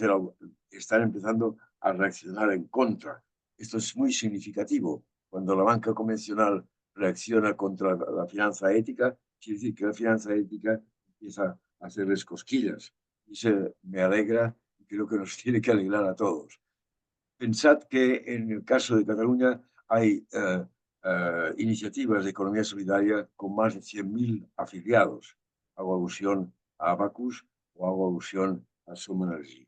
están empezando a reaccionar en contra. Esto es muy significativo. Cuando la banca convencional reacciona contra la finanza ética, quiere decir que la finanza ética empieza a hacerles cosquillas. Y eso me alegra y creo que nos tiene que alegrar a todos. Pensad que en el caso de Cataluña hay iniciativas de economía solidaria con más de 100.000 afiliados. Hago alusión a Abacus o hago alusión a Som Energy.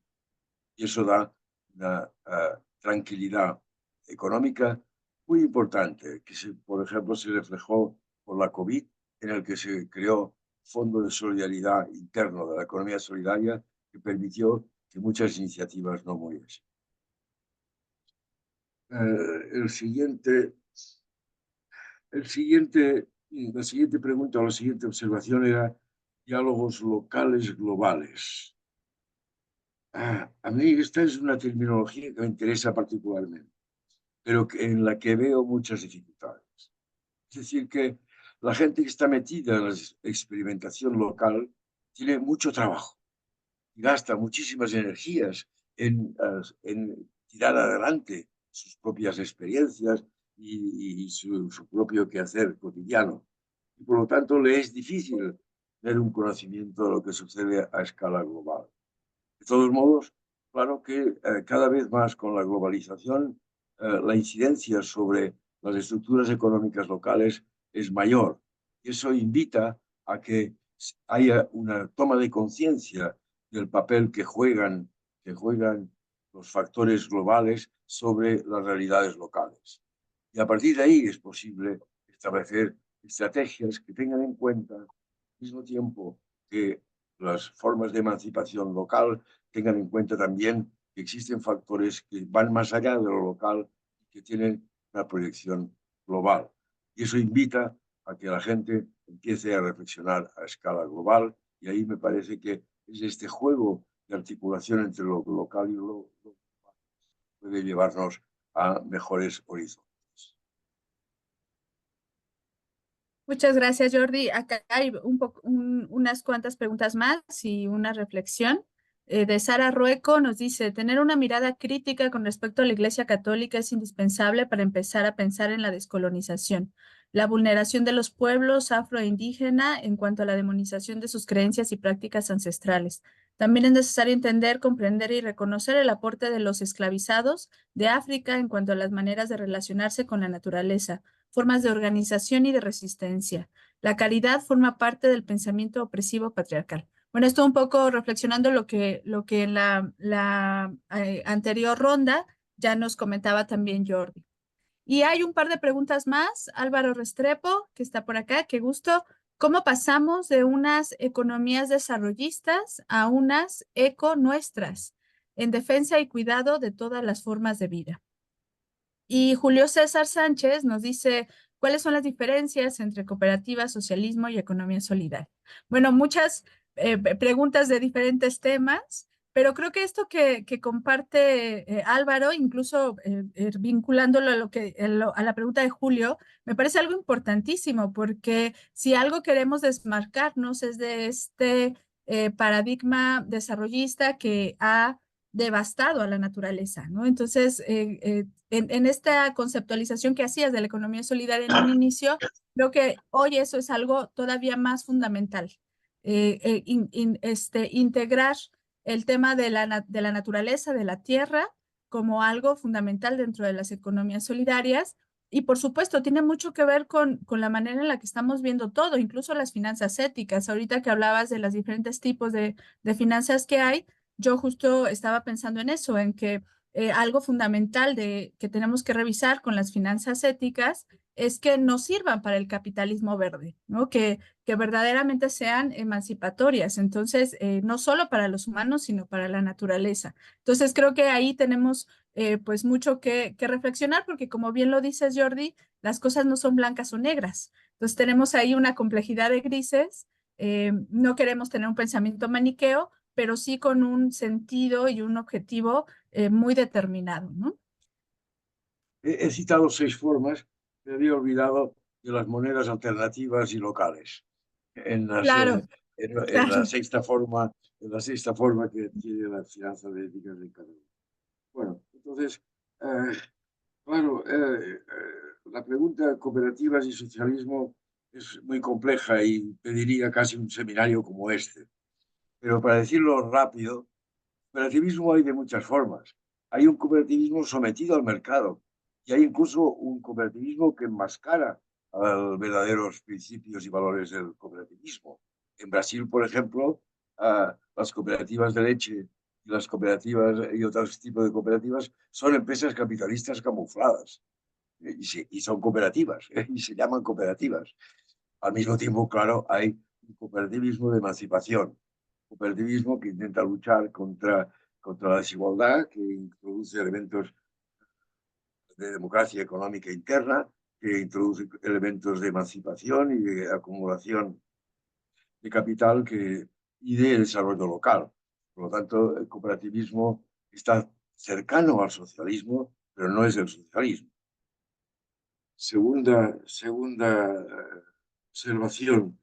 Y eso da una tranquilidad económica muy importante, que por ejemplo se reflejó por la COVID, en el que se creó Fondo de Solidaridad Interno de la Economía Solidaria, que permitió que muchas iniciativas no muriesen. La siguiente pregunta o la siguiente observación era diálogos locales globales. A mí esta es una terminología que me interesa particularmente, pero en la que veo muchas dificultades. Es decir, que la gente que está metida en la experimentación local tiene mucho trabajo y gasta muchísimas energías en tirar adelante sus propias experiencias y su propio quehacer cotidiano. Y por lo tanto le es difícil tener un conocimiento de lo que sucede a escala global. De todos modos, claro que cada vez más con la globalización, la incidencia sobre las estructuras económicas locales es mayor. Y eso invita a que haya una toma de conciencia del papel que juegan los factores globales sobre las realidades locales. Y a partir de ahí es posible establecer estrategias que tengan en cuenta al mismo tiempo que las formas de emancipación local tengan en cuenta también que existen factores que van más allá de lo local y que tienen una proyección global. Y eso invita a que la gente empiece a reflexionar a escala global y ahí me parece que es este juego de articulación entre lo local y lo global puede llevarnos a mejores horizontes. Muchas gracias, Jordi. Acá hay unas cuantas preguntas más y una reflexión. De Sara Rueco nos dice, tener una mirada crítica con respecto a la Iglesia Católica es indispensable para empezar a pensar en la descolonización, la vulneración de los pueblos afro e indígena en cuanto a la demonización de sus creencias y prácticas ancestrales. También es necesario entender, comprender y reconocer el aporte de los esclavizados de África en cuanto a las maneras de relacionarse con la naturaleza, formas de organización y de resistencia. La caridad forma parte del pensamiento opresivo patriarcal. Bueno, esto un poco reflexionando lo que en la anterior ronda ya nos comentaba también Jordi. Y hay un par de preguntas más. Álvaro Restrepo, que está por acá, qué gusto. ¿Cómo pasamos de unas economías desarrollistas a unas eco nuestras en defensa y cuidado de todas las formas de vida? Y Julio César Sánchez nos dice, ¿cuáles son las diferencias entre cooperativa, socialismo y economía solidaria? Bueno, muchas preguntas de diferentes temas, pero creo que esto que comparte Álvaro, incluso vinculándolo a, a la pregunta de Julio, me parece algo importantísimo, porque si algo queremos desmarcarnos es de este paradigma desarrollista que ha devastado a la naturaleza, ¿no? Entonces, en esta conceptualización que hacías de la economía solidaria en un inicio, creo que hoy eso es algo todavía más fundamental. Integrar el tema de de la naturaleza, de la tierra, como algo fundamental dentro de las economías solidarias. Y por supuesto, tiene mucho que ver con la manera en la que estamos viendo todo, incluso las finanzas éticas. Ahorita que hablabas de los diferentes tipos de finanzas que hay, yo justo estaba pensando en eso, en que algo fundamental que tenemos que revisar con las finanzas éticas es que nos sirvan para el capitalismo verde, ¿no? Que verdaderamente sean emancipatorias, entonces, no solo para los humanos, sino para la naturaleza. Entonces, creo que ahí tenemos pues mucho que reflexionar, porque como bien lo dices, Jordi, las cosas no son blancas o negras. Entonces, tenemos ahí una complejidad de grises. No queremos tener un pensamiento maniqueo, pero sí con un sentido y un objetivo muy determinado, ¿no? He citado 6 formas, me había olvidado de las monedas alternativas y locales. En, Claro, en claro. la sexta forma que tiene las finanzas éticas de cada uno. Bueno, entonces, eh, claro, la pregunta cooperativas y socialismo es muy compleja y pediría casi un seminario como este. Pero para decirlo rápido, cooperativismo hay de muchas formas. Hay un cooperativismo sometido al mercado y hay incluso un cooperativismo que enmascara a los verdaderos principios y valores del cooperativismo. En Brasil, por ejemplo, las cooperativas de leche y las cooperativas y otros tipos de cooperativas son empresas capitalistas camufladas y son cooperativas y se llaman cooperativas. Al mismo tiempo, claro, hay un cooperativismo de emancipación, cooperativismo que intenta luchar contra la desigualdad, que introduce elementos de democracia económica interna, que introduce elementos de emancipación y de acumulación de capital y de desarrollo local. Por lo tanto, el cooperativismo está cercano al socialismo, pero no es el socialismo. Segunda observación.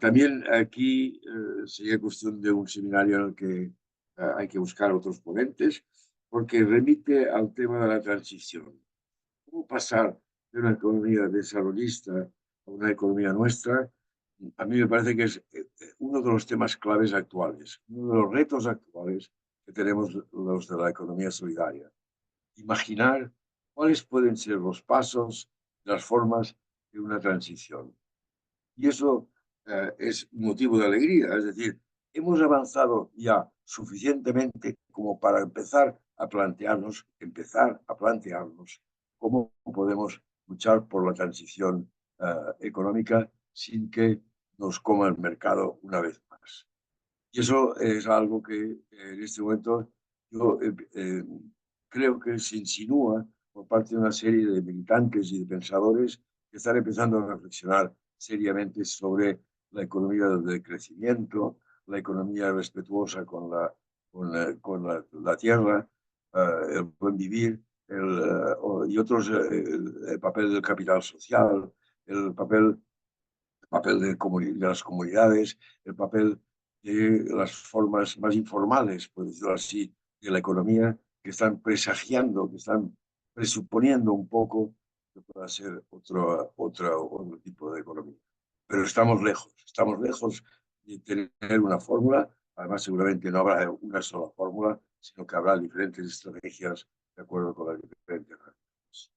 También aquí sería cuestión de un seminario en el que hay que buscar otros ponentes, porque remite al tema de la transición. ¿Cómo pasar de una economía desarrollista a una economía nuestra? A mí me parece que es uno de los temas claves actuales, uno de los retos actuales que tenemos los de la economía solidaria. Imaginar cuáles pueden ser los pasos, las formas de una transición. Y eso es motivo de alegría, es decir, hemos avanzado ya suficientemente como para empezar a plantearnos cómo podemos luchar por la transición económica sin que nos coma el mercado una vez más. Y eso es algo que en este momento yo creo que se insinúa por parte de una serie de militantes y de pensadores que están empezando a reflexionar seriamente sobre la economía del crecimiento, la economía respetuosa con la tierra, el buen vivir y otros, el papel del capital social, el papel papel de las comunidades, el papel de las formas más informales, por decirlo así, de la economía, que están presagiando, que están presuponiendo un poco que pueda ser otro tipo de economía. Pero estamos lejos de tener una fórmula. Además, seguramente no habrá una sola fórmula, sino que habrá diferentes estrategias de acuerdo con las diferentes regiones.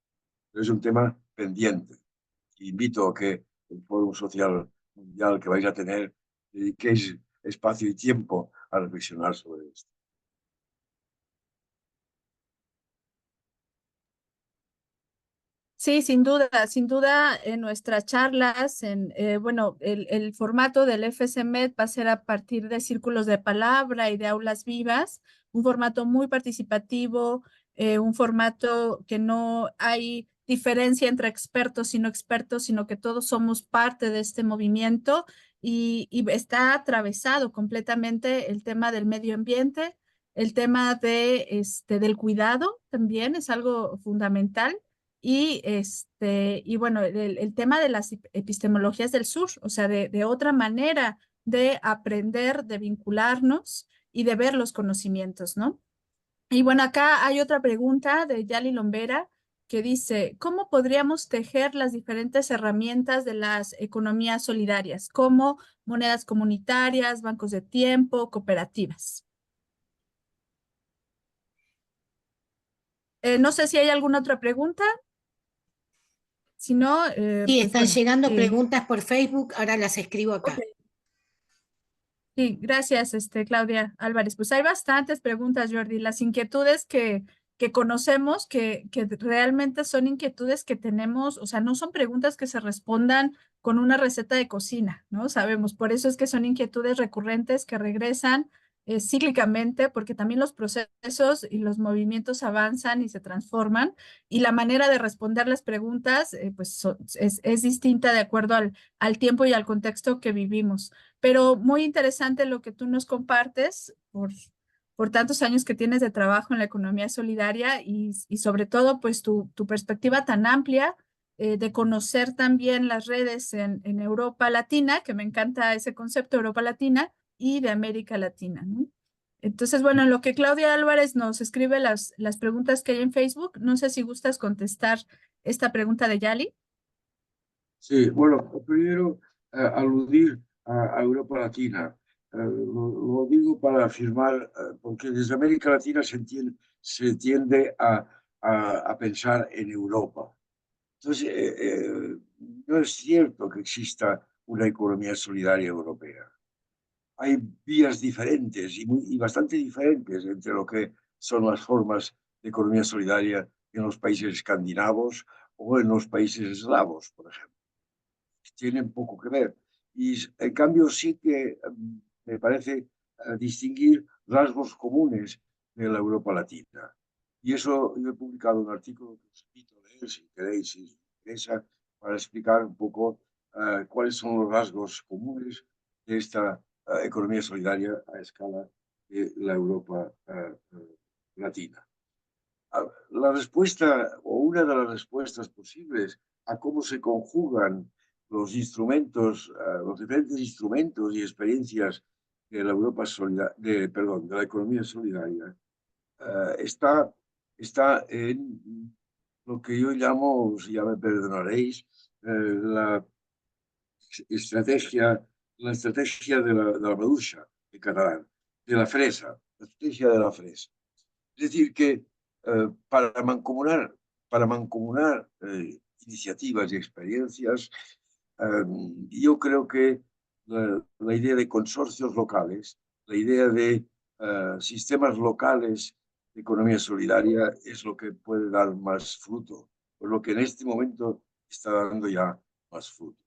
Es un tema pendiente. Invito a que el Foro Social Mundial que vais a tener dediquéis espacio y tiempo a reflexionar sobre esto. Sí, sin duda en nuestras charlas, bueno, el formato del FCMED va a ser a partir de círculos de palabra y de aulas vivas, un formato muy participativo, un formato que no hay diferencia entre expertos y no expertos, sino que todos somos parte de este movimiento y está atravesado completamente el tema del medio ambiente, el tema del cuidado también es algo fundamental y bueno, el tema de las epistemologías del sur, o sea, de otra manera de aprender, de vincularnos y de ver los conocimientos, ¿no? Y bueno, acá hay otra pregunta de Yali Lombera que dice, ¿cómo podríamos tejer las diferentes herramientas de las economías solidarias, como monedas comunitarias, bancos de tiempo, cooperativas? No sé si hay alguna otra pregunta. Si no, Sí, pues están bueno. llegando preguntas por Facebook, ahora las escribo Ok. acá. Sí, gracias, Claudia Álvarez. Pues hay bastantes preguntas, Jordi. Las inquietudes que conocemos, que realmente son inquietudes que tenemos, o sea, no son preguntas que se respondan con una receta de cocina, ¿no? Sabemos, por eso es que son inquietudes recurrentes que regresan cíclicamente, porque también los procesos y los movimientos avanzan y se transforman, y la manera de responder las preguntas, pues es distinta de acuerdo al tiempo y al contexto que vivimos. Pero muy interesante lo que tú nos compartes por tantos años que tienes de trabajo en la economía solidaria y sobre todo, pues tu perspectiva tan amplia de conocer también las redes en Europa Latina, que me encanta ese concepto, Europa Latina, y de América Latina, ¿no? Entonces, bueno, en lo que Claudia Álvarez nos escribe las preguntas que hay en Facebook, no sé si gustas contestar esta pregunta de Yali. Sí, bueno, primero aludir a Europa Latina. Lo digo para afirmar, porque desde América Latina se tiende a pensar en Europa. Entonces, no es cierto que exista una economía solidaria europea. Hay vías diferentes y bastante diferentes entre lo que son las formas de economía solidaria en los países escandinavos o en los países eslavos, por ejemplo. Tienen poco que ver. Y en cambio sí que me parece distinguir rasgos comunes de la Europa Latina. Y eso yo he publicado un artículo que os invito a leer si queréis, si os interesa, para explicar un poco cuáles son los rasgos comunes de esta economía solidaria a escala de la Europa Latina. La respuesta o una de las respuestas posibles a cómo se conjugan los instrumentos, los diferentes instrumentos y experiencias de la perdón, de la economía solidaria, está en lo que yo llamo, si ya me perdonaréis, la estrategia, la maduixa en catalán, de la fresa, la estrategia de la fresa. Es decir, que para mancomunar iniciativas y experiencias, yo creo que la idea de consorcios locales, la idea de sistemas locales de economía solidaria es lo que puede dar más fruto, por lo que en este momento está dando ya más fruto.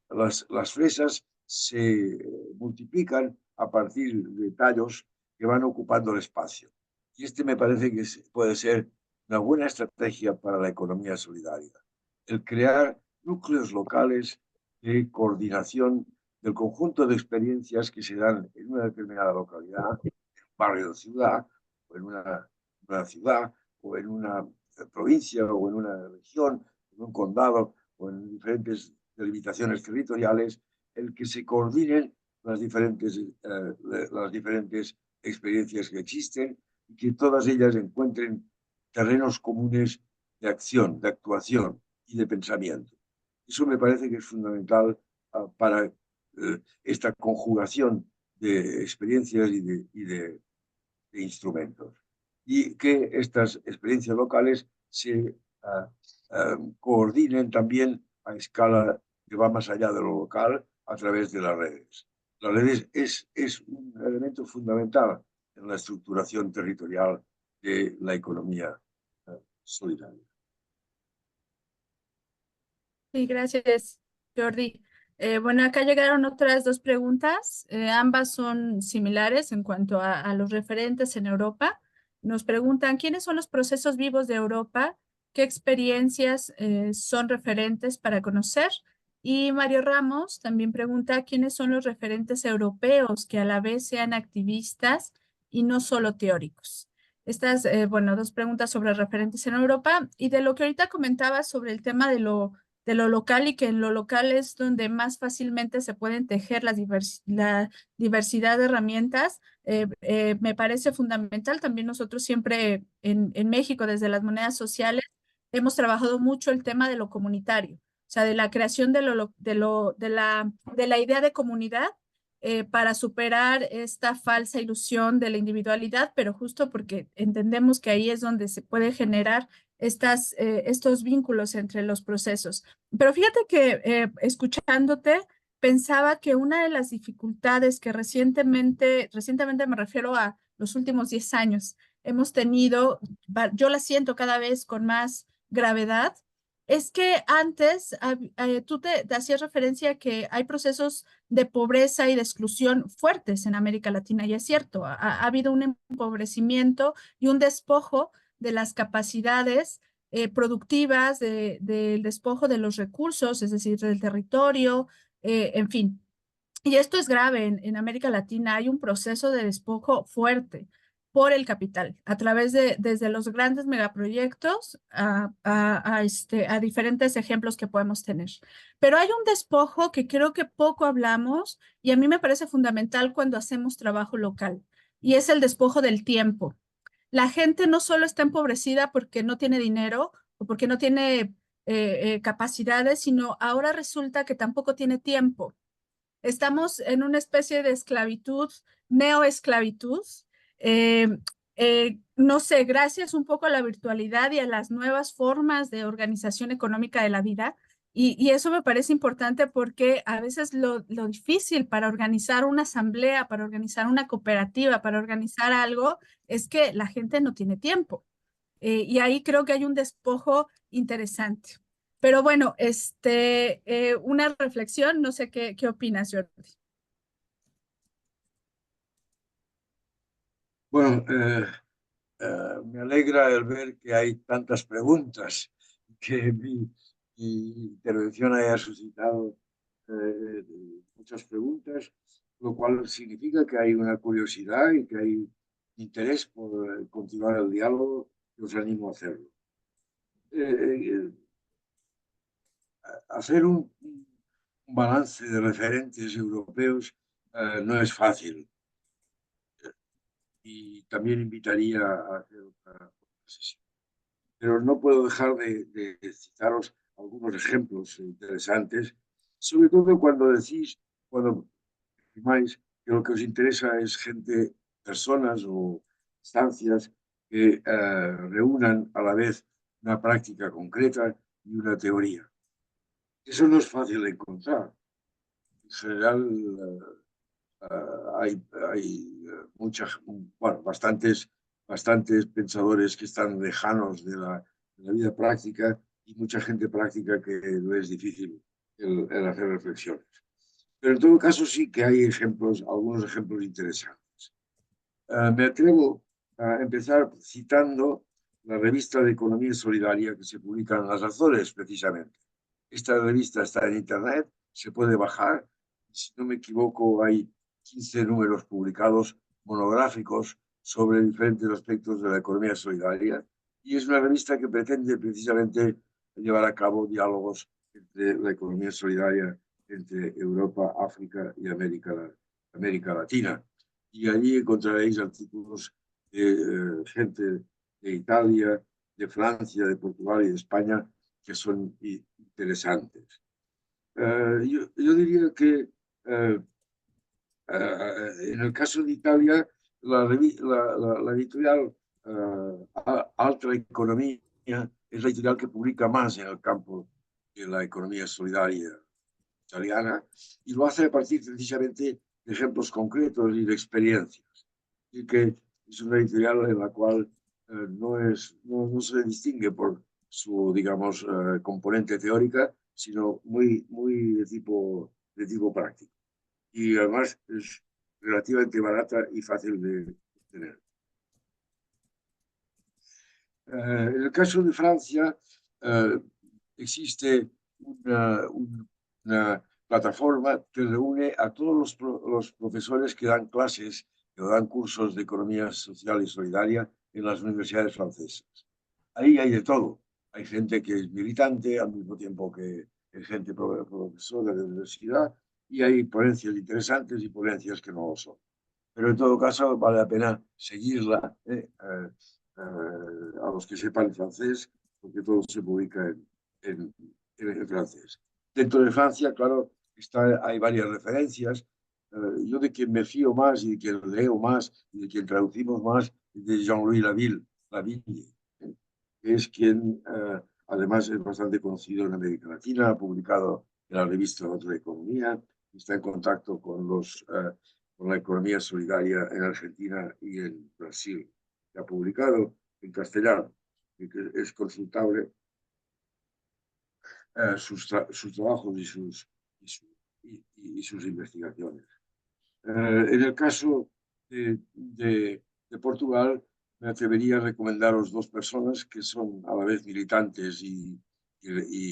Las fresas se multiplican a partir de tallos que van ocupando el espacio. Y este me parece que puede ser una buena estrategia para la economía solidaria. El crear núcleos locales de coordinación del conjunto de experiencias que se dan en una determinada localidad, en un barrio de ciudad, o en una ciudad, o en una provincia, o en una región, en un condado, o en diferentes delimitaciones territoriales, el que se coordinen las diferentes experiencias que existen y que todas ellas encuentren terrenos comunes de acción, de actuación y de pensamiento. Eso me parece que es fundamental para esta conjugación de experiencias y de instrumentos. Y que estas experiencias locales se coordinen también a escala que va más allá de lo local a través de las redes. Las redes es un elemento fundamental en la estructuración territorial de la economía solidaria. Sí, gracias, Jordi. Bueno, acá llegaron otras dos preguntas. Ambas son similares en cuanto a los referentes en Europa. Nos preguntan, ¿quiénes son los procesos vivos de Europa? ¿Qué experiencias son referentes para conocer? Y Mario Ramos también pregunta, ¿quiénes son los referentes europeos que a la vez sean activistas y no solo teóricos? Estas, bueno, dos preguntas sobre referentes en Europa y de lo que ahorita comentaba sobre el tema de lo local y que en lo local es donde más fácilmente se pueden tejer la diversidad de herramientas, me parece fundamental. También nosotros siempre en México, desde las monedas sociales, hemos trabajado mucho el tema de lo comunitario, o sea, de la creación de la idea de comunidad para superar esta falsa ilusión de la individualidad, pero justo porque entendemos que ahí es donde se puede generar estos vínculos entre los procesos. Pero fíjate que escuchándote, pensaba que una de las dificultades que recientemente me refiero a los últimos 10 años, hemos tenido, yo la siento cada vez con más gravedad, es que antes tú te hacías referencia a que hay procesos de pobreza y de exclusión fuertes en América Latina, y es cierto, ha habido un empobrecimiento y un despojo de las capacidades productivas, del despojo de los recursos, es decir, del territorio, en fin. Y esto es grave en América Latina. Hay un proceso de despojo fuerte por el capital, a través desde los grandes megaproyectos a diferentes ejemplos que podemos tener. Pero hay un despojo que creo que poco hablamos y a mí me parece fundamental cuando hacemos trabajo local, y es el despojo del tiempo. La gente no solo está empobrecida porque no tiene dinero o porque no tiene capacidades, sino ahora resulta que tampoco tiene tiempo. Estamos en una especie de esclavitud, neoesclavitud. Eh, no sé, gracias un poco a la virtualidad y a las nuevas formas de organización económica de la vida. Y eso me parece importante porque a veces lo difícil para organizar una asamblea, para organizar una cooperativa, para organizar algo, es que la gente no tiene tiempo. Y ahí creo que hay un despojo interesante. Pero bueno, una reflexión, no sé qué opinas, Jordi. Bueno, me alegra el ver que hay tantas preguntas, que mi intervención haya suscitado muchas preguntas, lo cual significa que hay una curiosidad y que hay interés por continuar el diálogo, y os animo a hacerlo. Hacer un balance de referentes europeos no es fácil, y también invitaría a hacer otra sesión. Pero no puedo dejar de citaros algunos ejemplos interesantes, sobre todo cuando afirmáis que lo que os interesa es gente, personas o instancias que reúnan a la vez una práctica concreta y una teoría. Eso no es fácil de encontrar. En general, hay bastantes pensadores que están lejanos de la vida práctica y mucha gente práctica que no es difícil el hacer reflexiones. Pero en todo caso sí que hay algunos ejemplos interesantes. Me atrevo a empezar citando la revista de Economía Solidaria que se publica en Las Azores, precisamente. Esta revista está en Internet, se puede bajar. Si no me equivoco, hay 15 números publicados monográficos sobre diferentes aspectos de la economía solidaria, y es una revista que pretende precisamente llevar a cabo diálogos entre la economía solidaria entre Europa, África y América Latina. Y allí encontraréis artículos de gente de Italia, de Francia, de Portugal y de España que son interesantes. Yo diría que en el caso de Italia, la editorial Altra Economía es la editorial que publica más en el campo de la economía solidaria italiana y lo hace a partir precisamente de ejemplos concretos y de experiencias. Y que es una editorial en la cual no se distingue por su, digamos, componente teórica, sino muy de tipo práctico. Y además es relativamente barata y fácil de obtener. En el caso de Francia, existe una plataforma que reúne a todos los profesores que dan clases, que dan cursos de economía social y solidaria en las universidades francesas. Ahí hay de todo. Hay gente que es militante al mismo tiempo que es gente profesora de universidad y hay ponencias interesantes y ponencias que no lo son. Pero en todo caso vale la pena seguirla a los que sepan francés, porque todo se publica en francés. Dentro de Francia, claro, hay varias referencias. Yo de quien me fío más y de quien leo más y de quien traducimos más es de Jean-Louis Lavigne, que es quien además es bastante conocido en América Latina, ha publicado en la revista Otra Economía, está en contacto con la economía solidaria en Argentina y en Brasil, que ha publicado en castellano y que es consultable sus trabajos y sus investigaciones. En el caso de Portugal, me atrevería a recomendaros dos personas que son a la vez militantes y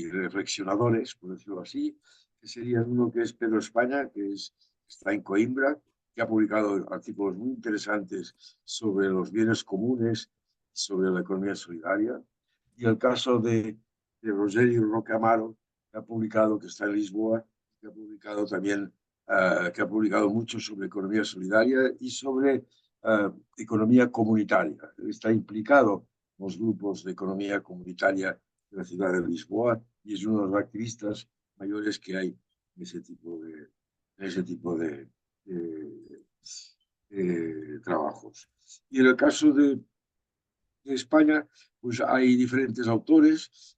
reflexionadores, por decirlo así, que serían uno que es Pedro España, está en Coimbra, que ha publicado artículos muy interesantes sobre los bienes comunes, sobre la economía solidaria, y el caso de Rogerio Roque Amaro, que está en Lisboa, que ha publicado también que ha publicado mucho sobre economía solidaria y sobre economía comunitaria. Está implicado en los grupos de economía comunitaria de la ciudad de Lisboa y es uno de los activistas mayores que hay en ese tipo de trabajos. Y en el caso de España, pues hay diferentes autores,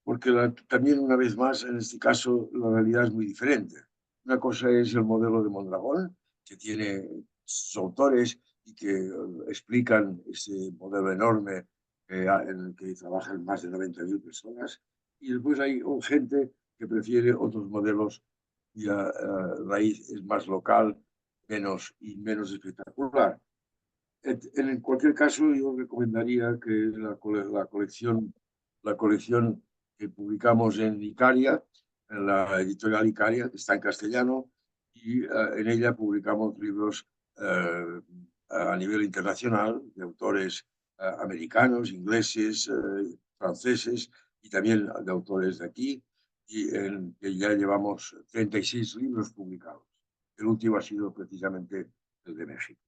porque también, una vez más, en este caso, la realidad es muy diferente. Una cosa es el modelo de Mondragón, que tiene sus autores y que explican ese modelo enorme en el que trabajan más de 90.000 personas. Y después hay gente que prefiere otros modelos y la raíz es más local, menos espectacular. En cualquier caso, yo recomendaría que la colección que publicamos en Icaria, en la editorial Icaria, que está en castellano, y en ella publicamos libros a nivel internacional de autores americanos, ingleses, franceses y también de autores de aquí, y en que ya llevamos 36 libros publicados. El último ha sido precisamente el de México.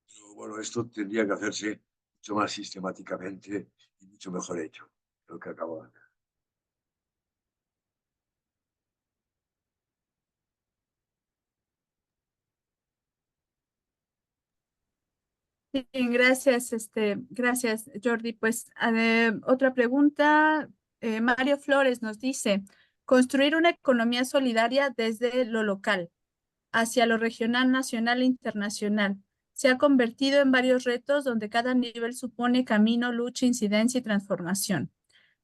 Pero bueno, esto tendría que hacerse mucho más sistemáticamente y mucho mejor hecho de lo que acabo de hacer. Sí, gracias, gracias, Jordi. Pues otra pregunta. Mario Flores nos dice, construir una economía solidaria desde lo local hacia lo regional, nacional e internacional. Se ha convertido en varios retos donde cada nivel supone camino, lucha, incidencia y transformación.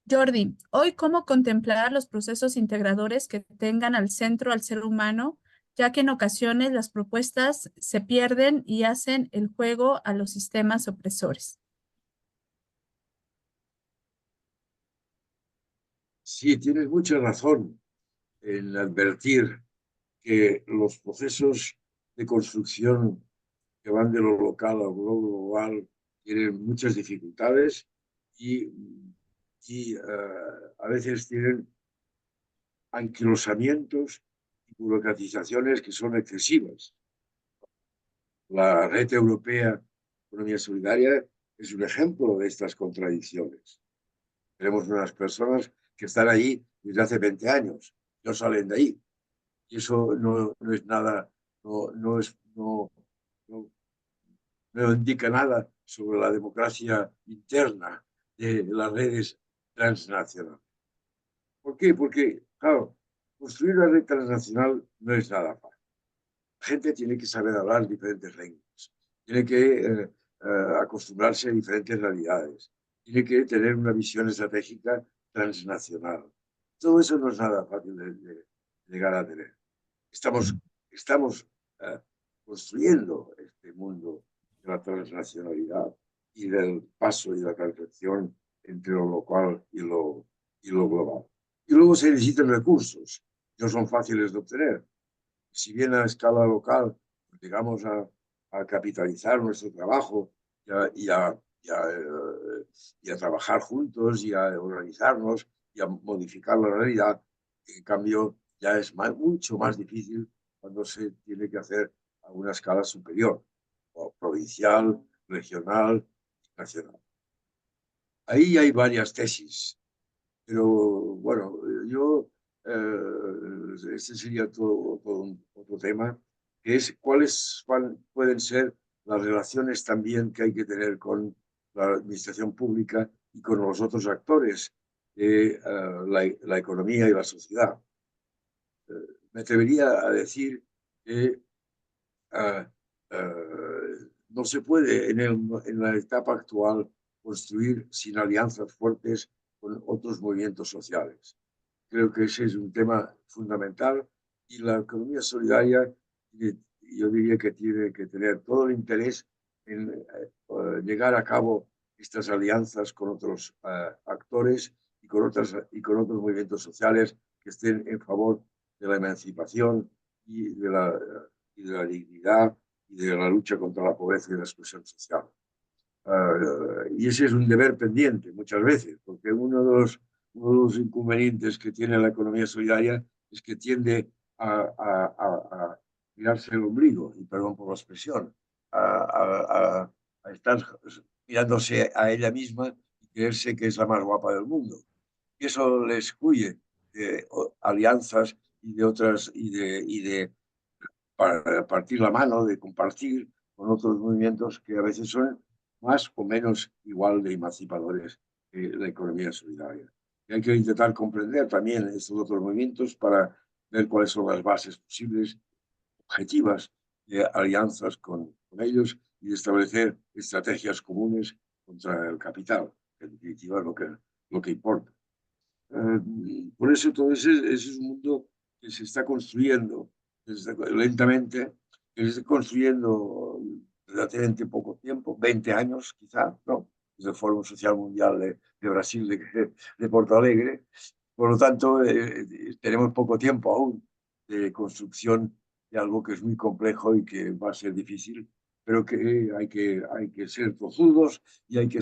Jordi, hoy, ¿cómo contemplar los procesos integradores que tengan al centro al ser humano, ya que en ocasiones las propuestas se pierden y hacen el juego a los sistemas opresores? Sí, tienes mucha razón en advertir que los procesos de construcción que van de lo local a lo global tienen muchas dificultades y y a veces tienen anquilosamientos y burocratizaciones que son excesivas. La Red Europea de Economía Solidaria es un ejemplo de estas contradicciones. Tenemos unas personas que están ahí desde hace 20 años, no salen de ahí. Y eso no es nada, no indica nada sobre la democracia interna de las redes transnacionales. ¿Por qué? Porque, claro, construir una red transnacional no es nada fácil. La gente tiene que saber hablar diferentes lenguas, tiene que acostumbrarse a diferentes realidades, tiene que tener una visión estratégica transnacional. Todo eso no es nada fácil de llegar a tener. Estamos construyendo este mundo de la transnacionalidad y del paso y la transacción entre lo local y lo global. Y luego se necesitan recursos, no son fáciles de obtener. Si bien a escala local llegamos a capitalizar nuestro trabajo y a trabajar juntos y a organizarnos y a modificar la realidad, en cambio ya es mucho más difícil cuando se tiene que hacer a una escala superior, o provincial, regional, nacional. Ahí hay varias tesis, pero bueno, este sería todo otro tema, que es cuáles pueden ser las relaciones también que hay que tener con la administración pública y con los otros actores de la economía y la sociedad. Me atrevería a decir que no se puede en la etapa actual construir sin alianzas fuertes con otros movimientos sociales. Creo que ese es un tema fundamental y la economía solidaria, yo diría que tiene que tener todo el interés en llegar a cabo estas alianzas con otros actores y con otros movimientos sociales que estén en favor de la emancipación y de la dignidad y de la lucha contra la pobreza y la exclusión social. Y ese es un deber pendiente muchas veces, porque uno de los inconvenientes que tiene la economía solidaria es que tiende a mirarse el ombligo, y perdón por la expresión, a estar mirándose a ella misma y creerse que es la más guapa del mundo. Y eso le excluye de alianzas y de otras, y de partir la mano, de compartir con otros movimientos que a veces son más o menos igual de emancipadores que la economía solidaria. Y hay que intentar comprender también estos otros movimientos para ver cuáles son las bases posibles, objetivas, de alianzas con ellos y de establecer estrategias comunes contra el capital, que en definitiva es lo que importa. Por eso todo ese es un mundo que se está construyendo lentamente, que se está construyendo relativamente poco tiempo, 20 años quizá, ¿no? Desde el Foro Social Mundial de Brasil, de Porto Alegre. Por lo tanto, tenemos poco tiempo aún de construcción de algo que es muy complejo y que va a ser difícil, pero que hay que ser tozudos y hay que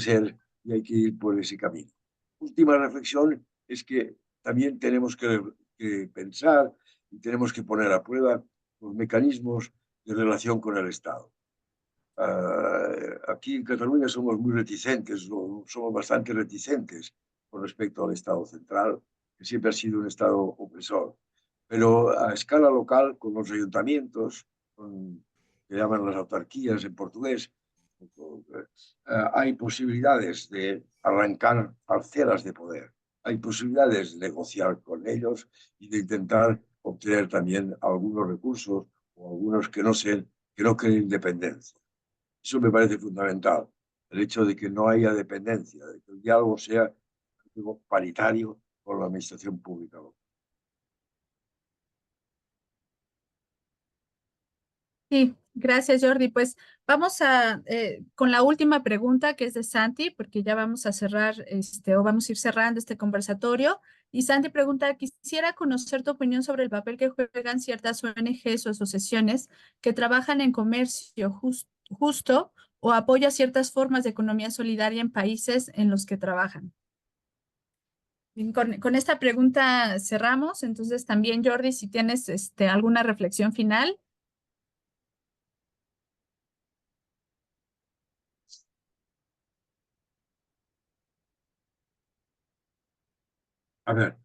ir por ese camino. Última reflexión es que también tenemos que pensar y tenemos que poner a prueba los mecanismos de relación con el Estado. Aquí en Cataluña somos muy reticentes, somos bastante reticentes con respecto al Estado central, que siempre ha sido un Estado opresor. Pero a escala local, con los ayuntamientos, que llaman las autarquías en portugués, hay posibilidades de arrancar parcelas de poder. Hay posibilidades de negociar con ellos y de intentar obtener también algunos recursos o algunos que no creen independencia. Eso me parece fundamental, el hecho de que no haya dependencia, de que el diálogo sea paritario con la administración pública. Sí, gracias Jordi. Pues vamos con la última pregunta que es de Santi, porque ya vamos a cerrar o vamos a ir cerrando este conversatorio. Y Santi pregunta, quisiera conocer tu opinión sobre el papel que juegan ciertas ONGs o asociaciones que trabajan en comercio justo o apoya ciertas formas de economía solidaria en países en los que trabajan. Bien, con esta pregunta cerramos. Entonces también, Jordi, si tienes alguna reflexión final. A ver,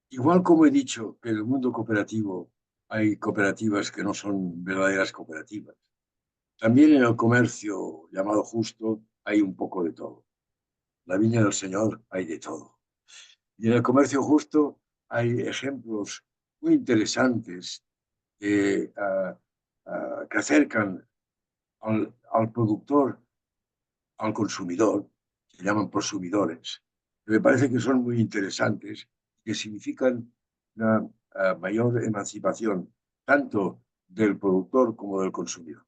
igual como he dicho que en el mundo cooperativo hay cooperativas que no son verdaderas cooperativas, también en el comercio llamado justo hay un poco de todo. La viña del Señor hay de todo. Y en el comercio justo hay ejemplos muy interesantes que acercan al productor, al consumidor, se llaman prosumidores, que me parece que son muy interesantes, que significan una mayor emancipación tanto del productor como del consumidor.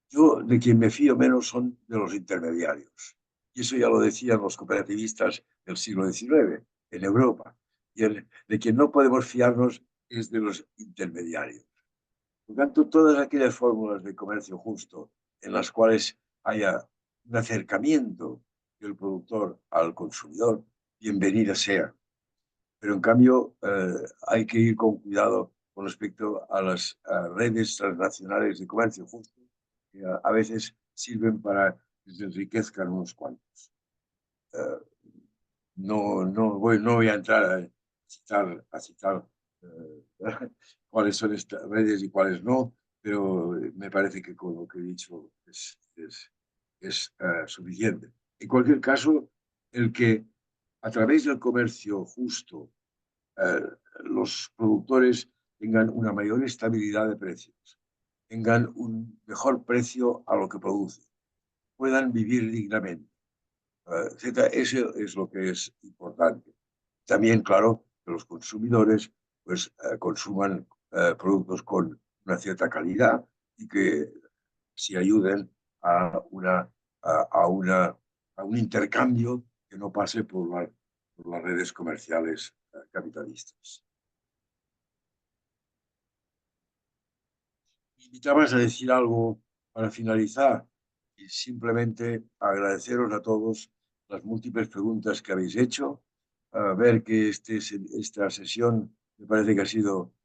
Yo de quien me fío menos son de los intermediarios. Y eso ya lo decían los cooperativistas del siglo XIX en Europa. Y de quien no podemos fiarnos es de los intermediarios. Por lo tanto, todas aquellas fórmulas de comercio justo en las cuales haya un acercamiento del productor al consumidor, bienvenida sea. Pero en cambio, hay que ir con cuidado con respecto a las redes transnacionales de comercio justo, que a veces sirven para que se enriquezcan unos cuantos. No voy a entrar a citar cuáles son estas redes y cuáles no, pero me parece que con lo que he dicho es suficiente. En cualquier caso, el que a través del comercio justo eh, los productores tengan una mayor estabilidad de precios, tengan un mejor precio a lo que producen, puedan vivir dignamente, etcétera. Eso es lo que es importante. También, claro, que los consumidores pues, consuman productos con una cierta calidad y que si ayuden a, una, a, una, a un intercambio que no pase por las redes comerciales capitalistas. Me invitabas a decir algo para finalizar y simplemente agradeceros a todos las múltiples preguntas que habéis hecho, a ver que esta sesión me parece que ha sido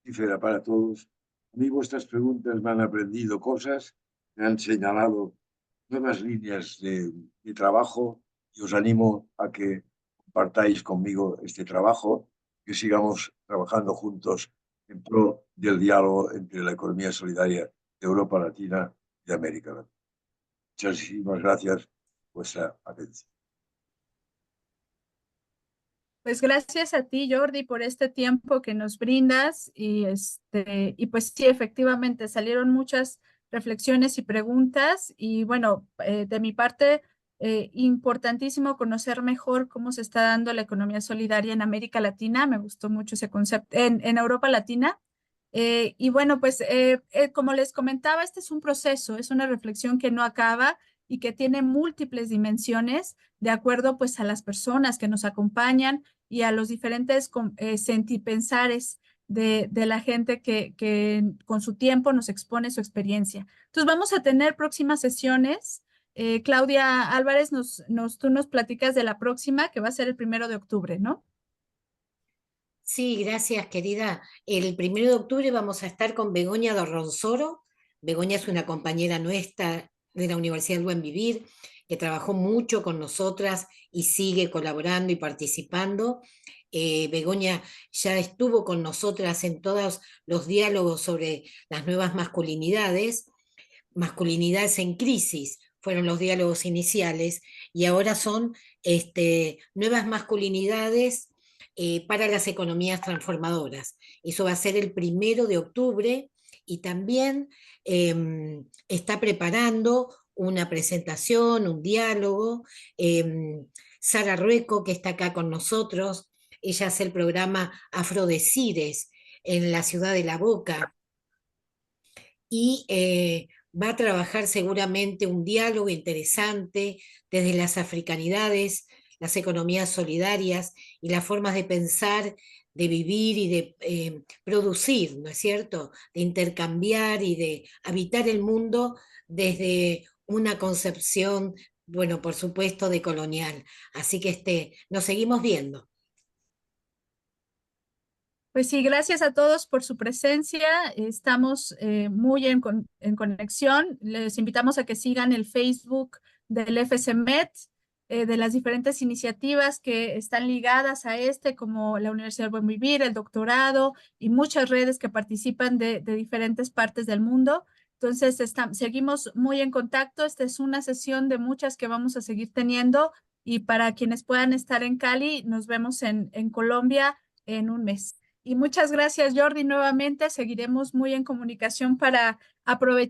fructífera para todos. A mí vuestras preguntas me han aprendido cosas, me han señalado nuevas líneas de trabajo y os animo a que compartáis conmigo este trabajo, que sigamos trabajando juntos en pro del diálogo entre la economía solidaria de Europa Latina y de América Latina. Muchísimas gracias por vuestra atención. Pues gracias a ti, Jordi, por este tiempo que nos brindas y pues sí, efectivamente salieron muchas reflexiones y preguntas y bueno, de mi parte, importantísimo conocer mejor cómo se está dando la economía solidaria en América Latina. Me gustó mucho ese concepto en Europa Latina. Y bueno, pues como les comentaba, este es un proceso, es una reflexión que no acaba y que tiene múltiples dimensiones de acuerdo pues a las personas que nos acompañan y a los diferentes sentipensares de la gente que con su tiempo nos expone su experiencia. Entonces vamos a tener próximas sesiones. Claudia Álvarez, tú nos platicas de la próxima, que va a ser el 1 de octubre, ¿no? Sí, gracias, querida. El 1 de octubre vamos a estar con Begoña Dorronsoro. Begoña es una compañera nuestra de la Universidad del Buen Vivir, que trabajó mucho con nosotras y sigue colaborando y participando. Begoña ya estuvo con nosotras en todos los diálogos sobre las nuevas masculinidades. Masculinidades en crisis fueron los diálogos iniciales y ahora son nuevas masculinidades para las economías transformadoras. Eso va a ser el 1 de octubre y también está preparando una presentación, un diálogo. Sara Rueco, que está acá con nosotros, ella hace el programa Afrodesires en la ciudad de La Boca y va a trabajar seguramente un diálogo interesante desde las africanidades, las economías solidarias y las formas de pensar, de vivir y de producir, ¿no es cierto? De intercambiar y de habitar el mundo desde una concepción, bueno, por supuesto, decolonial. Así que nos seguimos viendo. Pues sí, gracias a todos por su presencia. Estamos muy en conexión. Les invitamos a que sigan el Facebook del FCMET, de las diferentes iniciativas que están ligadas a como la Universidad del Buen Vivir, el doctorado y muchas redes que participan de diferentes partes del mundo. Entonces, seguimos muy en contacto. Esta es una sesión de muchas que vamos a seguir teniendo. Y para quienes puedan estar en Cali, nos vemos en Colombia en un mes. Y muchas gracias, Jordi, nuevamente. Seguiremos muy en comunicación para aprovechar